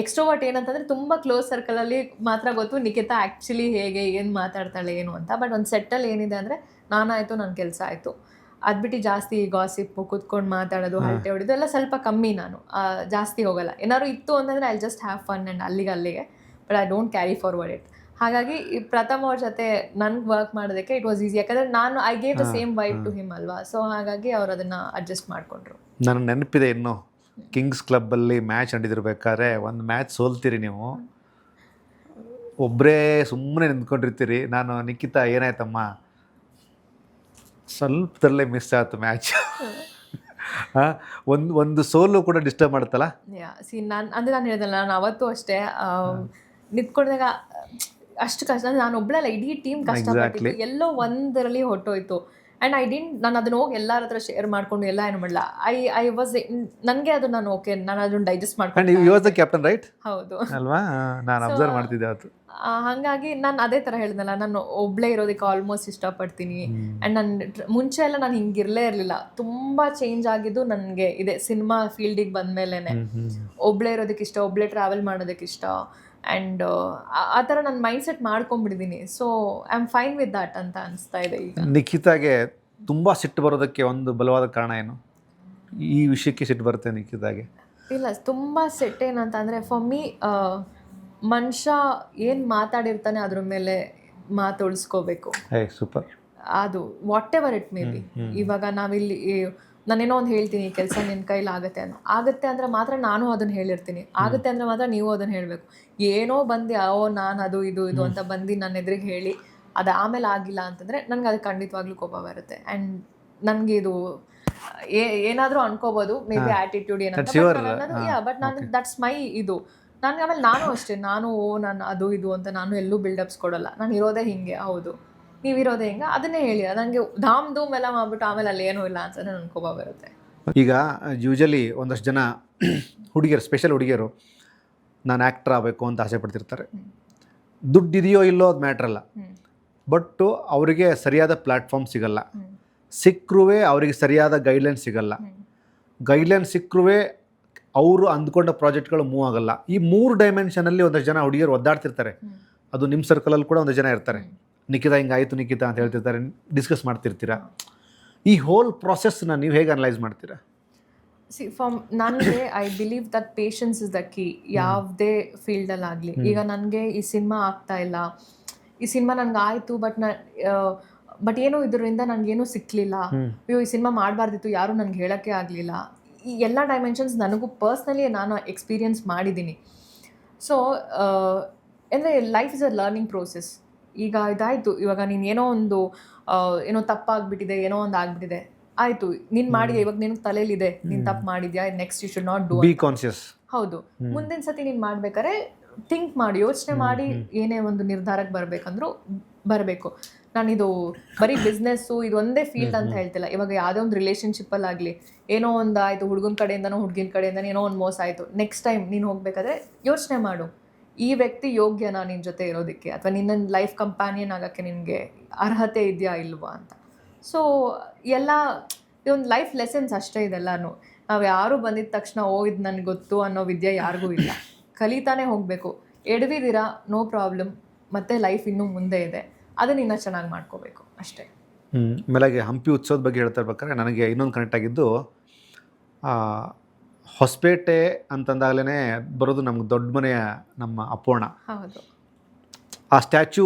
ಎಕ್ಸ್ಟ್ರೋವರ್ಟ್ ಏನಂತಂದರೆ ತುಂಬ ಕ್ಲೋಸ್ ಸರ್ಕಲಲ್ಲಿ ಮಾತ್ರ ಗೊತ್ತು ನಿಖಿತಾ ಆ್ಯಕ್ಚುಲಿ ಹೇಗೆ ಏನು ಮಾತಾಡ್ತಾಳೆ ಏನು ಅಂತ. ಬಟ್ ಒಂದು ಸೆಟ್ಟಲ್ಲಿ ಏನಿದೆ ಅಂದರೆ, ನಾನಾಯಿತು, ನನ್ನ ಕೆಲಸ ಆಯಿತು, ಅದು ಬಿಟ್ಟು ಜಾಸ್ತಿ ಗಾಸಿಪ್ಪು, ಕೂತ್ಕೊಂಡು ಮಾತಾಡೋದು, ಹರಟೆ ಹೊಡಿದು ಎಲ್ಲ ಸ್ವಲ್ಪ ಕಮ್ಮಿ. ನಾನು ಜಾಸ್ತಿ ಹೋಗಲ್ಲ. ಏನಾದ್ರು ಇತ್ತು ಅಂತಂದರೆ I just have fun and ಅಲ್ಲಿಗೆ, but I don't carry forward it. ಹಾಗಾಗಿ ಈ ಪ್ರಥಮ್ ಅವ್ರ ಜೊತೆ ನನ್ಗೆ ವರ್ಕ್ ಮಾಡೋದಕ್ಕೆ ಇಟ್ ವಾಸ್ ಈಸಿ. ಯಾಕಂದರೆ ನಾನು I gave the same vibe to him ಅಲ್ವಾ. ಸೊ ಹಾಗಾಗಿ ಅವ್ರು ಅದನ್ನು ಅಡ್ಜಸ್ಟ್ ಮಾಡಿಕೊಂಡ್ರು. ನನಗೆ ನೆನಪಿದೆ, ಇನ್ನು ಕಿಂಗ್ಸ್ ಕ್ಲಬ್ಬಲ್ಲಿ ಮ್ಯಾಚ್ ನಡೆದಿರ್ಬೇಕಾದ್ರೆ ಒಂದು ಮ್ಯಾಚ್ ಸೋಲ್ತೀರಿ ನೀವು, ಒಬ್ಬರೇ ಸುಮ್ಮನೆ ನಿಂತ್ಕೊಂಡಿರ್ತೀರಿ. ನಾನು ನಿಖಿತಾ ಏನಾಯ್ತಮ್ಮ ಸ್ವಲ್ಪದಲ್ಲೇ ಮಿಸ್ ಆಯ್ತು ಮ್ಯಾಚ್, ಒಂದು ಸೋಲು ಕೂಡ ಡಿಸ್ಟರ್ಬ್ ಮಾಡುತ್ತಲ್ಲ. ನಾನು ಹೇಳಿದಲ್ಲ, ನಾನು ಅವತ್ತು ಅಷ್ಟೇ ನಿಂತ್ಕೊಂಡಾಗ ಅಷ್ಟು ಕಷ್ಟ, ನಾನು ಒಬ್ಳಲ್ಲ, ಇಡೀ ಟೀಮ್ ಕಷ್ಟಪಟ್ಟಿದ್ದು ಎಲ್ಲೋ ಒಂದರಲ್ಲಿ ಹೊಟ್ಟೋಯ್ತು. ಆ್ಯಂಡ್ ನಾನು ಅದನ್ನ ಹೋಗಿ ಎಲ್ಲರ ಹತ್ರ ಶೇರ್ ಮಾಡ್ಕೊಂಡು ಎಲ್ಲ ಏನು ಮಾಡಲ್ಲ. ಐ ವಾಸ್ ನನಗೆ ಅದು ನಾನು ಓಕೆ, ನಾನು ಅದನ್ನ ಡೈಜೆಸ್ಟ್ ಮಾಡ್ಕೊಂಡು. You was the captain right? ಹೌದು ಅಲ್ವಾ, ನಾನು ಅಬ್ಸರ್ವ್ ಮಾಡ್ತಿದ್ದೆ ಅದು. ಹಾಗಾಗಿ ನಾನು ಅದೇ ಥರ ಹೇಳಿದ್ನಲ್ಲ, ನಾನು ಒಬ್ಳೇ ಇರೋದಕ್ಕೆ ಆಲ್ಮೋಸ್ಟ್ ಇಷ್ಟಪಡ್ತೀನಿ. ಆ್ಯಂಡ್ ನಾನು ಮುಂಚೆ ಎಲ್ಲ ನಾನು ಹಿಂಗಿರಲೇ ಇರಲಿಲ್ಲ. ತುಂಬ ಚೇಂಜ್ ಆಗಿದ್ದು ನನಗೆ ಇದೆ ಸಿನಿಮಾ ಫೀಲ್ಡಿಗೆ ಬಂದಮೇಲೆ. ಒಬ್ಳೇ ಇರೋದಕ್ಕೆ ಇಷ್ಟ, ಒಬ್ಳೇ ಟ್ರಾವೆಲ್ ಮಾಡೋದಕ್ಕೆ ಇಷ್ಟ. ಆ್ಯಂಡ್ ಆ ಥರ ನಾನು ಮೈಂಡ್ಸೆಟ್ ಮಾಡ್ಕೊಂಡ್ಬಿಟ್ಟಿದ್ದೀನಿ. So I am fine with that ಅಂತ ಅನಿಸ್ತಾ ಇದೆ ಈಗ. ನಿಖಿತಾಗೆ ತುಂಬ ಸಿಟ್ಟು ಬರೋದಕ್ಕೆ ಒಂದು ಬಲವಾದ ಕಾರಣ ಏನು? ಈ ವಿಷಯಕ್ಕೆ ಸಿಟ್ಟು ಬರುತ್ತೆ ನಿಖಿತಾಗೆ? ಇಲ್ಲ, ತುಂಬ ಸೆಟ್ ಏನಂತ ಅಂದರೆ, ಫಾರ್ ಮೀ ಮನುಷ್ಯ ಏನು ಮಾತಾಡಿರ್ತಾನೆ ಅದ್ರ ಮೇಲೆ ಮಾತು ಉಳಿಸ್ಕೋಬೇಕು. ಸೂಪರ್. ಅದು what ever it may be. ಇವಾಗ ನಾವಿಲ್ಲಿ ನಾನೇನೋ ಒಂದು ಹೇಳ್ತೀನಿ, ಕೆಲಸ ನಿನ್ನ ಕೈಲಿ ಆಗುತ್ತೆ ಅಂದರೆ ಮಾತ್ರ ನಾನು ಅದನ್ನು ಹೇಳಿರ್ತೀನಿ. ಆಗುತ್ತೆ ಅಂದರೆ ಮಾತ್ರ ನೀವು ಅದನ್ನು ಹೇಳಬೇಕು. ಏನೋ ಬಂದು ನಾನು ಅದು ಇದು ಅಂತ ಬಂದು ನನ್ನ ಎದುರಿಗೆ ಹೇಳಿ ಅದು ಆಮೇಲೆ ಆಗಿಲ್ಲ ಅಂತಂದರೆ ನನಗೆ ಅದು ಖಂಡಿತವಾಗ್ಲೂ ಕೋಪ ಬರುತ್ತೆ. ಆ್ಯಂಡ್ ನನಗೆ ಇದು ಏನಾದರೂ ಅನ್ಕೋಬೋದು, ಮೇ ಬಿ ಆ್ಯಟಿಟ್ಯೂಡ್ ಏನಂತ, ಬಟ್ ನಾನು ದಟ್ಸ್ ಮೈ ಇದು. ನನಗೆ ಆಮೇಲೆ ನಾನು ಅಷ್ಟೇ, ನಾನು ಅದು ಇದು ಅಂತ ನಾನು ಎಲ್ಲೂ ಬಿಲ್ಡಪ್ಸ್ ಕೊಡೋಲ್ಲ. ನಾನು ಇರೋದೇ ಹಿಂಗೆ, ಹೌದು ನೀವಿರೋದೇ ಹಿಂಗೆ, ಅದನ್ನೇ ಹೇಳಿ. ನನಗೆ ಧಾಮ್ ಧೂಮ್ ಎಲ್ಲ ಮಾಡ್ಬಿಟ್ಟು ಆಮೇಲೆ ಅಲ್ಲಿ ಏನೂ ಇಲ್ಲ ಅಂತ ನನಗೆ ಕೋಪ ಬರುತ್ತೆ. ಈಗ ಯೂಶಲಿ ಒಂದಷ್ಟು ಜನ ಹುಡುಗಿಯರು, ಸ್ಪೆಷಲ್ ಹುಡುಗಿಯರು, ನಾನು ಆ್ಯಕ್ಟರ್ ಆಗಬೇಕು ಅಂತ ಆಸೆ ಪಡ್ತಿರ್ತಾರೆ. ದುಡ್ಡಿದೆಯೋ ಇಲ್ಲೋ ಅದು ಮ್ಯಾಟ್ರಲ್ಲ, ಬಟ್ ಅವರಿಗೆ ಸರಿಯಾದ ಪ್ಲ್ಯಾಟ್ಫಾರ್ಮ್ ಸಿಗಲ್ಲ. ಸಿಕ್ಕರೂ ಅವರಿಗೆ ಸರಿಯಾದ ಗೈಡ್ಲೈನ್ ಸಿಗಲ್ಲ. ಗೈಡ್ಲೈನ್ ಸಿಕ್ಕರೂ ಅವರು ಅಂದ್ಕೊಂಡ ಪ್ರಾಜೆಕ್ಟ್ಗಳು ಮೂವ್ ಆಗಲ್ಲ. ಈ 3 ಡೈಮೆನ್ಷನಲ್ಲಿ ಒಂದಷ್ಟು ಜನ ಹುಡುಗಿಯರು ಒದ್ದಾಡ್ತಿರ್ತಾರೆ. ಅದು ನಿಮ್ಮ ಸರ್ಕಲಲ್ಲಿ ಕೂಡ ಒಂದಷ್ಟು ಜನ ಇರ್ತಾರೆ. ನಿಖಿತಾ ಹಿಂಗಾಯಿತು ನಿಖಿತಾ ಅಂತ ಹೇಳ್ತಿರ್ತಾರೆ, ಡಿಸ್ಕಸ್ ಮಾಡ್ತಿರ್ತೀರಾ. ಈ ಹೋಲ್ ಪ್ರಾಸೆಸ್ನ ನೀವು ಹೇಗೆ ಅನಲೈಸ್ ಮಾಡ್ತೀರಾ? ನನಗೆ I believe that patience is the key, ಯಾವುದೇ ಫೀಲ್ಡಲ್ಲಾಗಲಿ. ಈಗ ನನಗೆ ಈ ಸಿನಿಮಾ ಆಗ್ತಾ ಇಲ್ಲ, ಈ ಸಿನಿಮಾ ನನಗೆ ಆಯಿತು, ಬಟ್ ಏನೋ ಇದರಿಂದ ನನಗೇನೂ ಸಿಕ್ಕಲಿಲ್ಲ, ಅಯ್ಯೋ ಈ ಸಿನಿಮಾ ಮಾಡಬಾರ್ದಿತ್ತು, ಯಾರೂ ನನಗೆ ಹೇಳೋಕ್ಕೆ ಆಗಲಿಲ್ಲ. ಈ ಎಲ್ಲ ಡೈಮೆನ್ಷನ್ಸ್ ನನಗೂ ಪರ್ಸ್ನಲಿ ನಾನು ಎಕ್ಸ್ಪೀರಿಯನ್ಸ್ ಮಾಡಿದ್ದೀನಿ. ಸೊ ಅಂದರೆ life is a learning process. ಈಗ ಇದಾಯಿತು, ಇವಾಗ ನೀನು ಏನೋ ತಪ್ಪಾಗ್ಬಿಟ್ಟಿದೆ, ಏನೋ ಒಂದು ಆಗ್ಬಿಟ್ಟಿದೆ, ಆಯಿತು ನೀನು ಮಾಡಿದೆ, ಇವಾಗ ನಿನಗೆ ತಲೆಯಲ್ಲಿದೆ ನೀನು ತಪ್ಪು ಮಾಡಿದ್ಯಾ, next you should not do. Be conscious. ಹೌದು, ಮುಂದಿನ ಸತಿ ನೀನು ಮಾಡ್ಬೇಕಾದ್ರೆ ಥಿಂಕ್ ಮಾಡಿ, ಯೋಚನೆ ಮಾಡಿ ಏನೇ ಒಂದು ನಿರ್ಧಾರಕ್ಕೆ ಬರಬೇಕಂದ್ರೂ ಬರಬೇಕು. ನಾನಿದು ಬರೀ ಬಿಸ್ನೆಸ್ಸು ಇದೊಂದೇ ಫೀಲ್ಡ್ ಅಂತ ಹೇಳ್ತಿಲ್ಲ. ಇವಾಗ ಯಾವುದೇ ಒಂದು ರಿಲೇಷನ್ಶಿಪ್ಪಲ್ಲಾಗಲಿ ಏನೋ ಒಂದು ಆಯಿತು, ಹುಡುಗನ ಕಡೆಯಿಂದನೋ ಹುಡುಗಿನ ಕಡೆಯಿಂದನೋ ಏನೋ ಒಂದು ಮೋಸ ಆಯಿತು, ನೆಕ್ಸ್ಟ್ ಟೈಮ್ ನೀನು ಹೋಗಬೇಕಾದ್ರೆ ಯೋಚನೆ ಮಾಡು, ಈ ವ್ಯಕ್ತಿ ಯೋಗ್ಯನಾ ನಿನ್ನ ಜೊತೆ ಇರೋದಕ್ಕೆ, ಅಥವಾ ನಿನ್ನ ಲೈಫ್ ಕಂಪ್ಯಾನಿಯನ್ ಆಗೋಕ್ಕೆ ನಿನಗೆ ಅರ್ಹತೆ ಇದೆಯಾ ಇಲ್ವಾ ಅಂತ. ಸೊ ಎಲ್ಲ ಇದೊಂದು ಲೈಫ್ ಲೆಸನ್ಸ್ ಅಷ್ಟೇ ಇದೆಲ್ಲನೂ. ನಾವು ಯಾರೂ ಬಂದಿದ್ದ ತಕ್ಷಣ ಇದು ನನಗೆ ಗೊತ್ತು ಅನ್ನೋ ವಿದ್ಯೆ ಯಾರಿಗೂ ಇಲ್ಲ. ಕಲಿತಾನೆ ಹೋಗಬೇಕು. ಎಡವಿದ್ದೀರಾ, ನೋ ಪ್ರಾಬ್ಲಮ್, ಮತ್ತು ಲೈಫ್ ಇನ್ನೂ ಮುಂದೆ ಇದೆ, ಅದನ್ನ ಇನ್ನೂ ಚೆನ್ನಾಗಿ ಮಾಡ್ಕೋಬೇಕು ಅಷ್ಟೇ. ಮೇಲಾಗಿ ಹಂಪಿ ಉತ್ಸವದ ಬಗ್ಗೆ ಹೇಳ್ತಾ ಇರ್ಬೇಕಾದ್ರೆ ನನಗೆ ಇನ್ನೊಂದು ಕನೆಕ್ಟ್ ಆಗಿದ್ದು, ಹೊಸಪೇಟೆ ಅಂತಂದಾಗಲೇ ಬರೋದು ನಮ್ಗೆ ದೊಡ್ಡ ಮನೆಯ ನಮ್ಮ ಅಪ್ಪೋಣ. ಹೌದು, ಆ ಸ್ಟ್ಯಾಚ್ಯೂ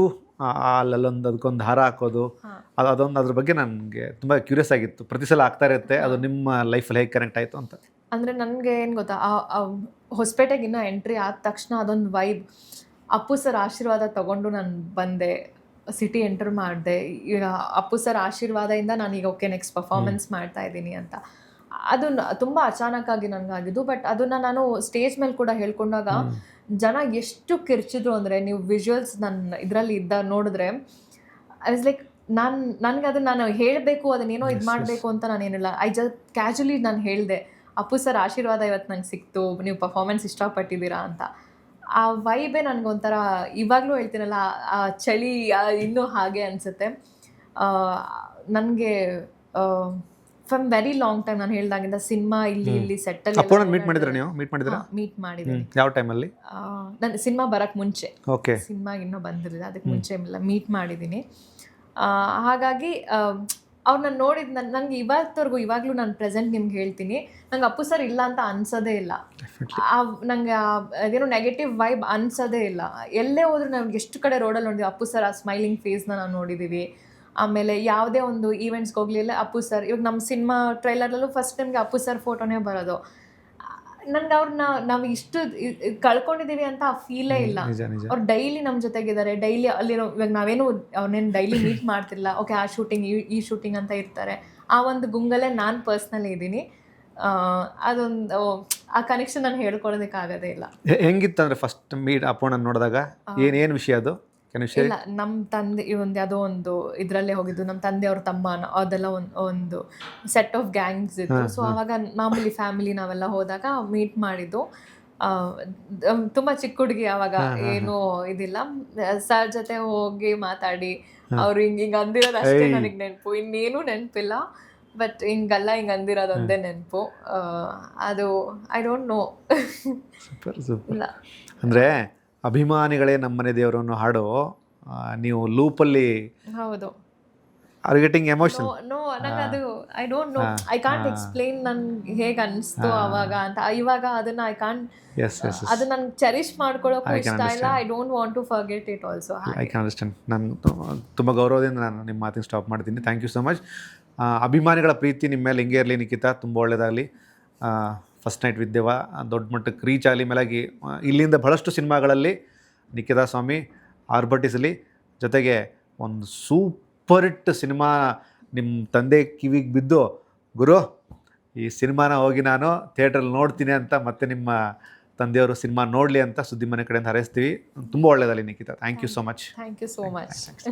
ಅಲ್ಲೊಂದು ಅದಕ್ಕೊಂದು ಹಾರ ಹಾಕೋದು, ಅದೊಂದು ಅದ್ರ ಬಗ್ಗೆ ನನಗೆ ತುಂಬ ಕ್ಯೂರಿಯಸ್ ಆಗಿತ್ತು. ಪ್ರತಿ ಸಲ ಆಗ್ತಾ ಇರುತ್ತೆ, ಅದು ನಿಮ್ಮ ಲೈಫಲ್ಲಿ ಹೇಗೆ ಕನೆಕ್ಟ್ ಆಯಿತು ಅಂತ. ಅಂದರೆ ನನಗೆ ಏನು ಗೊತ್ತಾ, ಹೊಸಪೇಟೆಗೆ ಇನ್ನೂ ಎಂಟ್ರಿ ಆದ ತಕ್ಷಣ ಅದೊಂದು ವೈಬ್. ಅಪ್ಪು ಸರ್ ಆಶೀರ್ವಾದ ತೊಗೊಂಡು ನಾನು ಬಂದೆ, ಸಿಟಿ ಎಂಟರ್ ಮಾಡಿದೆ. ಈಗ ಅಪ್ಪು ಸರ್ ಆಶೀರ್ವಾದದಿಂದ ನಾನೀಗ ಓಕೆ ನೆಕ್ಸ್ಟ್ ಪರ್ಫಾರ್ಮೆನ್ಸ್ ಮಾಡ್ತಾ ಇದ್ದೀನಿ ಅಂತ. ಅದು ತುಂಬ ಅಚಾನಕ್ಕಾಗಿ ನನಗಾಗಿದ್ದು. ಬಟ್ ಅದನ್ನು ನಾನು ಸ್ಟೇಜ್ ಮೇಲೆ ಕೂಡ ಹೇಳ್ಕೊಂಡಾಗ ಜನ ಎಷ್ಟು ಕಿರ್ಚಿದ್ರು ಅಂದರೆ, ನೀವು ವಿಜುವಲ್ಸ್ ನನ್ನ ಇದರಲ್ಲಿ ನೋಡಿದ್ರೆ ಐ ವಾಸ್ ಲೈಕ್, ನನಗೆ ಅದನ್ನು ನಾನು ಹೇಳಬೇಕು, ಅದನ್ನೇನೋ ಇದು ಮಾಡಬೇಕು ಅಂತ ನಾನೇನಿಲ್ಲ. ಐ ಜಸ್ಟ್ ಕ್ಯಾಶುಲಿ ನಾನು ಹೇಳಿದೆ, ಅಪ್ಪು ಸರ್ ಆಶೀರ್ವಾದ ಇವತ್ತು ನಂಗೆ ಸಿಕ್ತು, ನೀವು ಪರ್ಫಾರ್ಮೆನ್ಸ್ ಇಷ್ಟಪಟ್ಟಿದ್ದೀರಾ ಅಂತ. ಆ ವೈಬೇ ನನಗೊಂಥರ ಇವಾಗಲೂ ಹೇಳ್ತೀನಲ್ಲ, ಆ ಚಳಿ ಇನ್ನೂ ಹಾಗೆ ಅನಿಸುತ್ತೆ ನನಗೆ. ಫ್ರಮ್ ವೆರಿ ಲಾಂಗ್ ಟೈಮ್, ನಾನು ಹೇಳ್ದಾಗಿಂದ ಸಿನಿಮಾ ಇಲ್ಲಿ ಸೆಟ್ಟಲ್ಲಿ ಮೀಟ್ ಮಾಡಿದ್ರೆ ನೀವು ಮೀಟ್ ಮಾಡಿದ್ದೀನಿ. ಯಾವ ಟೈಮಲ್ಲಿ? ನಾನು ಸಿನಿಮಾ ಬರೋಕ್ಕೆ ಮುಂಚೆ, ಓಕೆ, ಸಿನಿಮಾಗೆ ಇನ್ನೂ ಬಂದಿರಲಿಲ್ಲ, ಅದಕ್ಕೆ ಮುಂಚೆ ಎಲ್ಲ ಮೀಟ್ ಮಾಡಿದ್ದೀನಿ. ಹಾಗಾಗಿ ಅವ್ರನ್ನ ನೋಡಿದ ನನಗೆ ಇವಾಗಲೂ ನಾನು ಪ್ರೆಸೆಂಟ್ ನಿಮ್ಗೆ ಹೇಳ್ತೀನಿ, ನಂಗೆ ಅಪ್ಪು ಸರ್ ಇಲ್ಲ ಅಂತ ಅನ್ಸೋದೇ ಇಲ್ಲ. ನಂಗೆ ಅದೇನೋ ನೆಗೆಟಿವ್ ವೈಬ್ ಅನ್ಸೋದೇ ಇಲ್ಲ. ಎಲ್ಲೇ ಹೋದ್ರೂ ನಾವು ಎಷ್ಟು ಕಡೆ ರೋಡಲ್ಲಿ ನೋಡಿದ್ವಿ ಅಪ್ಪು ಸರ್ ಆ ಸ್ಮೈಲಿಂಗ್ ಫೇಸ್ನ ನಾವು ನೋಡಿದ್ದೀವಿ. ಆಮೇಲೆ ಯಾವುದೇ ಒಂದು ಈವೆಂಟ್ಸ್ಗೆ ಹೋಗಲಿಲ್ಲ ಅಪ್ಪು ಸರ್. ಇವಾಗ ನಮ್ಮ ಸಿನಿಮಾ ಟ್ರೈಲರಲ್ಲೂ ಫಸ್ಟ್ ಟೈಮ್ಗೆ ಅಪ್ಪು ಸರ್ ಫೋಟೋನೇ ಬರೋದು. ನನಗೆ ಅವ್ರನ್ನ ನಾವು ಇಷ್ಟು ಕಳ್ಕೊಂಡಿದ್ದೀವಿ ಅಂತ ಆ ಫೀಲೇ ಇಲ್ಲ. ಅವ್ರು ಡೈಲಿ ನಮ್ಮ ಜೊತೆಗಿದ್ದಾರೆ, ಡೈಲಿ ಅಲ್ಲಿರೋ, ಇವಾಗ ನಾವೇನು ಅವ್ರನ್ನೇನು ಡೈಲಿ ಮೀಟ್ ಮಾಡ್ತಿಲ್ಲ, ಓಕೆ ಆ ಶೂಟಿಂಗ್ ಈ ಶೂಟಿಂಗ್ ಅಂತ ಇರ್ತಾರೆ. ಆ ಒಂದು ಗುಂಗಲ್ಲೇ ನಾನು ಪರ್ಸ್ನಲಿ ಇದ್ದೀನಿ. ಅದೊಂದು ಆ ಕನೆಕ್ಷನ್ ನಾನು ಹೇಳ್ಕೊಳೋದಕ್ಕಾಗೋದೇ ಇಲ್ಲ. ಹೆಂಗಿತ್ತು ಅಂದರೆ ಫಸ್ಟ್ ಮೀಟ್ ಅಪ್ಪಣ್ಣನ ನೋಡಿದಾಗ ಏನು ವಿಷಯ ಅದು ಕನಿಷ್ಠ? ಇಲ್ಲ, ನಮ್ಮ ತಂದೆ ಈ ಒಂದು ಯಾವುದೋ ಒಂದು ಇದರಲ್ಲೇ ಹೋಗಿದ್ದು, ನಮ್ಮ ತಂದೆಯವ್ರ ತಮ್ಮ ಅದೆಲ್ಲ ಒಂದು ಸೆಟ್ ಆಫ್ ಗ್ಯಾಂಗ್ಸ್ ಇತ್ತು. ಸೊ ಅವಾಗ ಮಾಮೂಲಿ ಫ್ಯಾಮಿಲಿ ನಾವೆಲ್ಲ ಹೋದಾಗ ಮೀಟ್ ಮಾಡಿದ್ದು. ತುಂಬ ಚಿಕ್ಕ ಹುಡುಗಿ ಅವಾಗ, ಏನೂ ಇದಿಲ್ಲ. ಸರ್ ಜೊತೆ ಹೋಗಿ ಮಾತಾಡಿ ಅವ್ರು ಹಿಂಗೆ ಅಂದಿರೋದು ಅಷ್ಟೇ ನನಗೆ ನೆನಪು, ಇನ್ನೇನು ನೆನಪಿಲ್ಲ. ಬಟ್ ಹಿಂಗಲ್ಲ, ಹಿಂಗೆ ಅಂದಿರೋದು ಒಂದೇ ನೆನಪು. ಅದು I don't know. Super super. ಇಲ್ಲ ಅಂದರೆ ಅಭಿಮಾನಿಗಳೇ ನಮ್ಮನೆ ದೇವರು ಅನ್ನೋ ಹಾಡು ನೀವು ಲೂಪಲ್ಲಿ ಹೌದು ಆರ್ ಗೆಟಿಂಗ್ ಎಮೋಷನ್. ನೋ ನಂಗೆ ಅದು I don't know, I can't explain ನನ್ಗೆ ಹೇಗೆ ಅನಿಸ್ತು ಅವಾಗ ಅಂತ. ಇವಾಗ ಅದನ್ನ ಐ ಕಾಂಟ್, ಅದು ನನ್ಗೆ ಚೆರಿಶ್ ಮಾಡ್ಕೊಳ್ಳೋಕ್ಕೂ ಇಷ್ಟ ಇಲ್ಲ. I don't want to forget it also. I can understand. ನಾನು ತುಂಬ ಗೌರವದಿಂದ ನಾನು ನಿಮ್ಮ ಮಾತಿನ ಸ್ಟಾಪ್ ಮಾಡ್ತೀನಿ. Thank you so much. ಅಭಿಮಾನಿಗಳ ಪ್ರೀತಿ ನಿಮ್ಮ ಮೇಲೆ ಹಿಂಗೆ ಇರಲಿ ನಿಖಿತಾ, ತುಂಬ ಒಳ್ಳೆಯದಾಗಲಿ. ಫಸ್ಟ್ ನೈಟ್ ವಿದ್ಯವ ದೊಡ್ಡ ಮಟ್ಟಕ್ಕೆ ರೀಚ್ ಆಗಲಿ. ಮೇಲಾಗಿ ಇಲ್ಲಿಂದ ಬಹಳಷ್ಟು ಸಿನಿಮಾಗಳಲ್ಲಿ ನಿಖಿತಾ ಸ್ವಾಮಿ ಆರ್ಭಟಿಸಲಿ. ಜೊತೆಗೆ ಒಂದು ಸೂಪರ್ ಹಿಟ್ ಸಿನಿಮಾ ನಿಮ್ಮ ತಂದೆ ಕಿವಿಗೆ ಬಿದ್ದು, ಗುರು ಈ ಸಿನಿಮಾನ ಹೋಗಿ ನಾನು ಥಿಯೇಟ್ರಲ್ಲಿ ನೋಡ್ತೀನಿ ಅಂತ ಮತ್ತೆ ನಿಮ್ಮ ತಂದೆಯವರು ಸಿನಿಮಾ ನೋಡಲಿ ಅಂತ ಸುದ್ದಿ ಮನೆ ಕಡೆಯಿಂದ ಹಾರೈಸ್ತೀವಿ. ತುಂಬ ಒಳ್ಳೆಯದಾಗಲಿ Nikhita. Thank you so much. Thank you so much.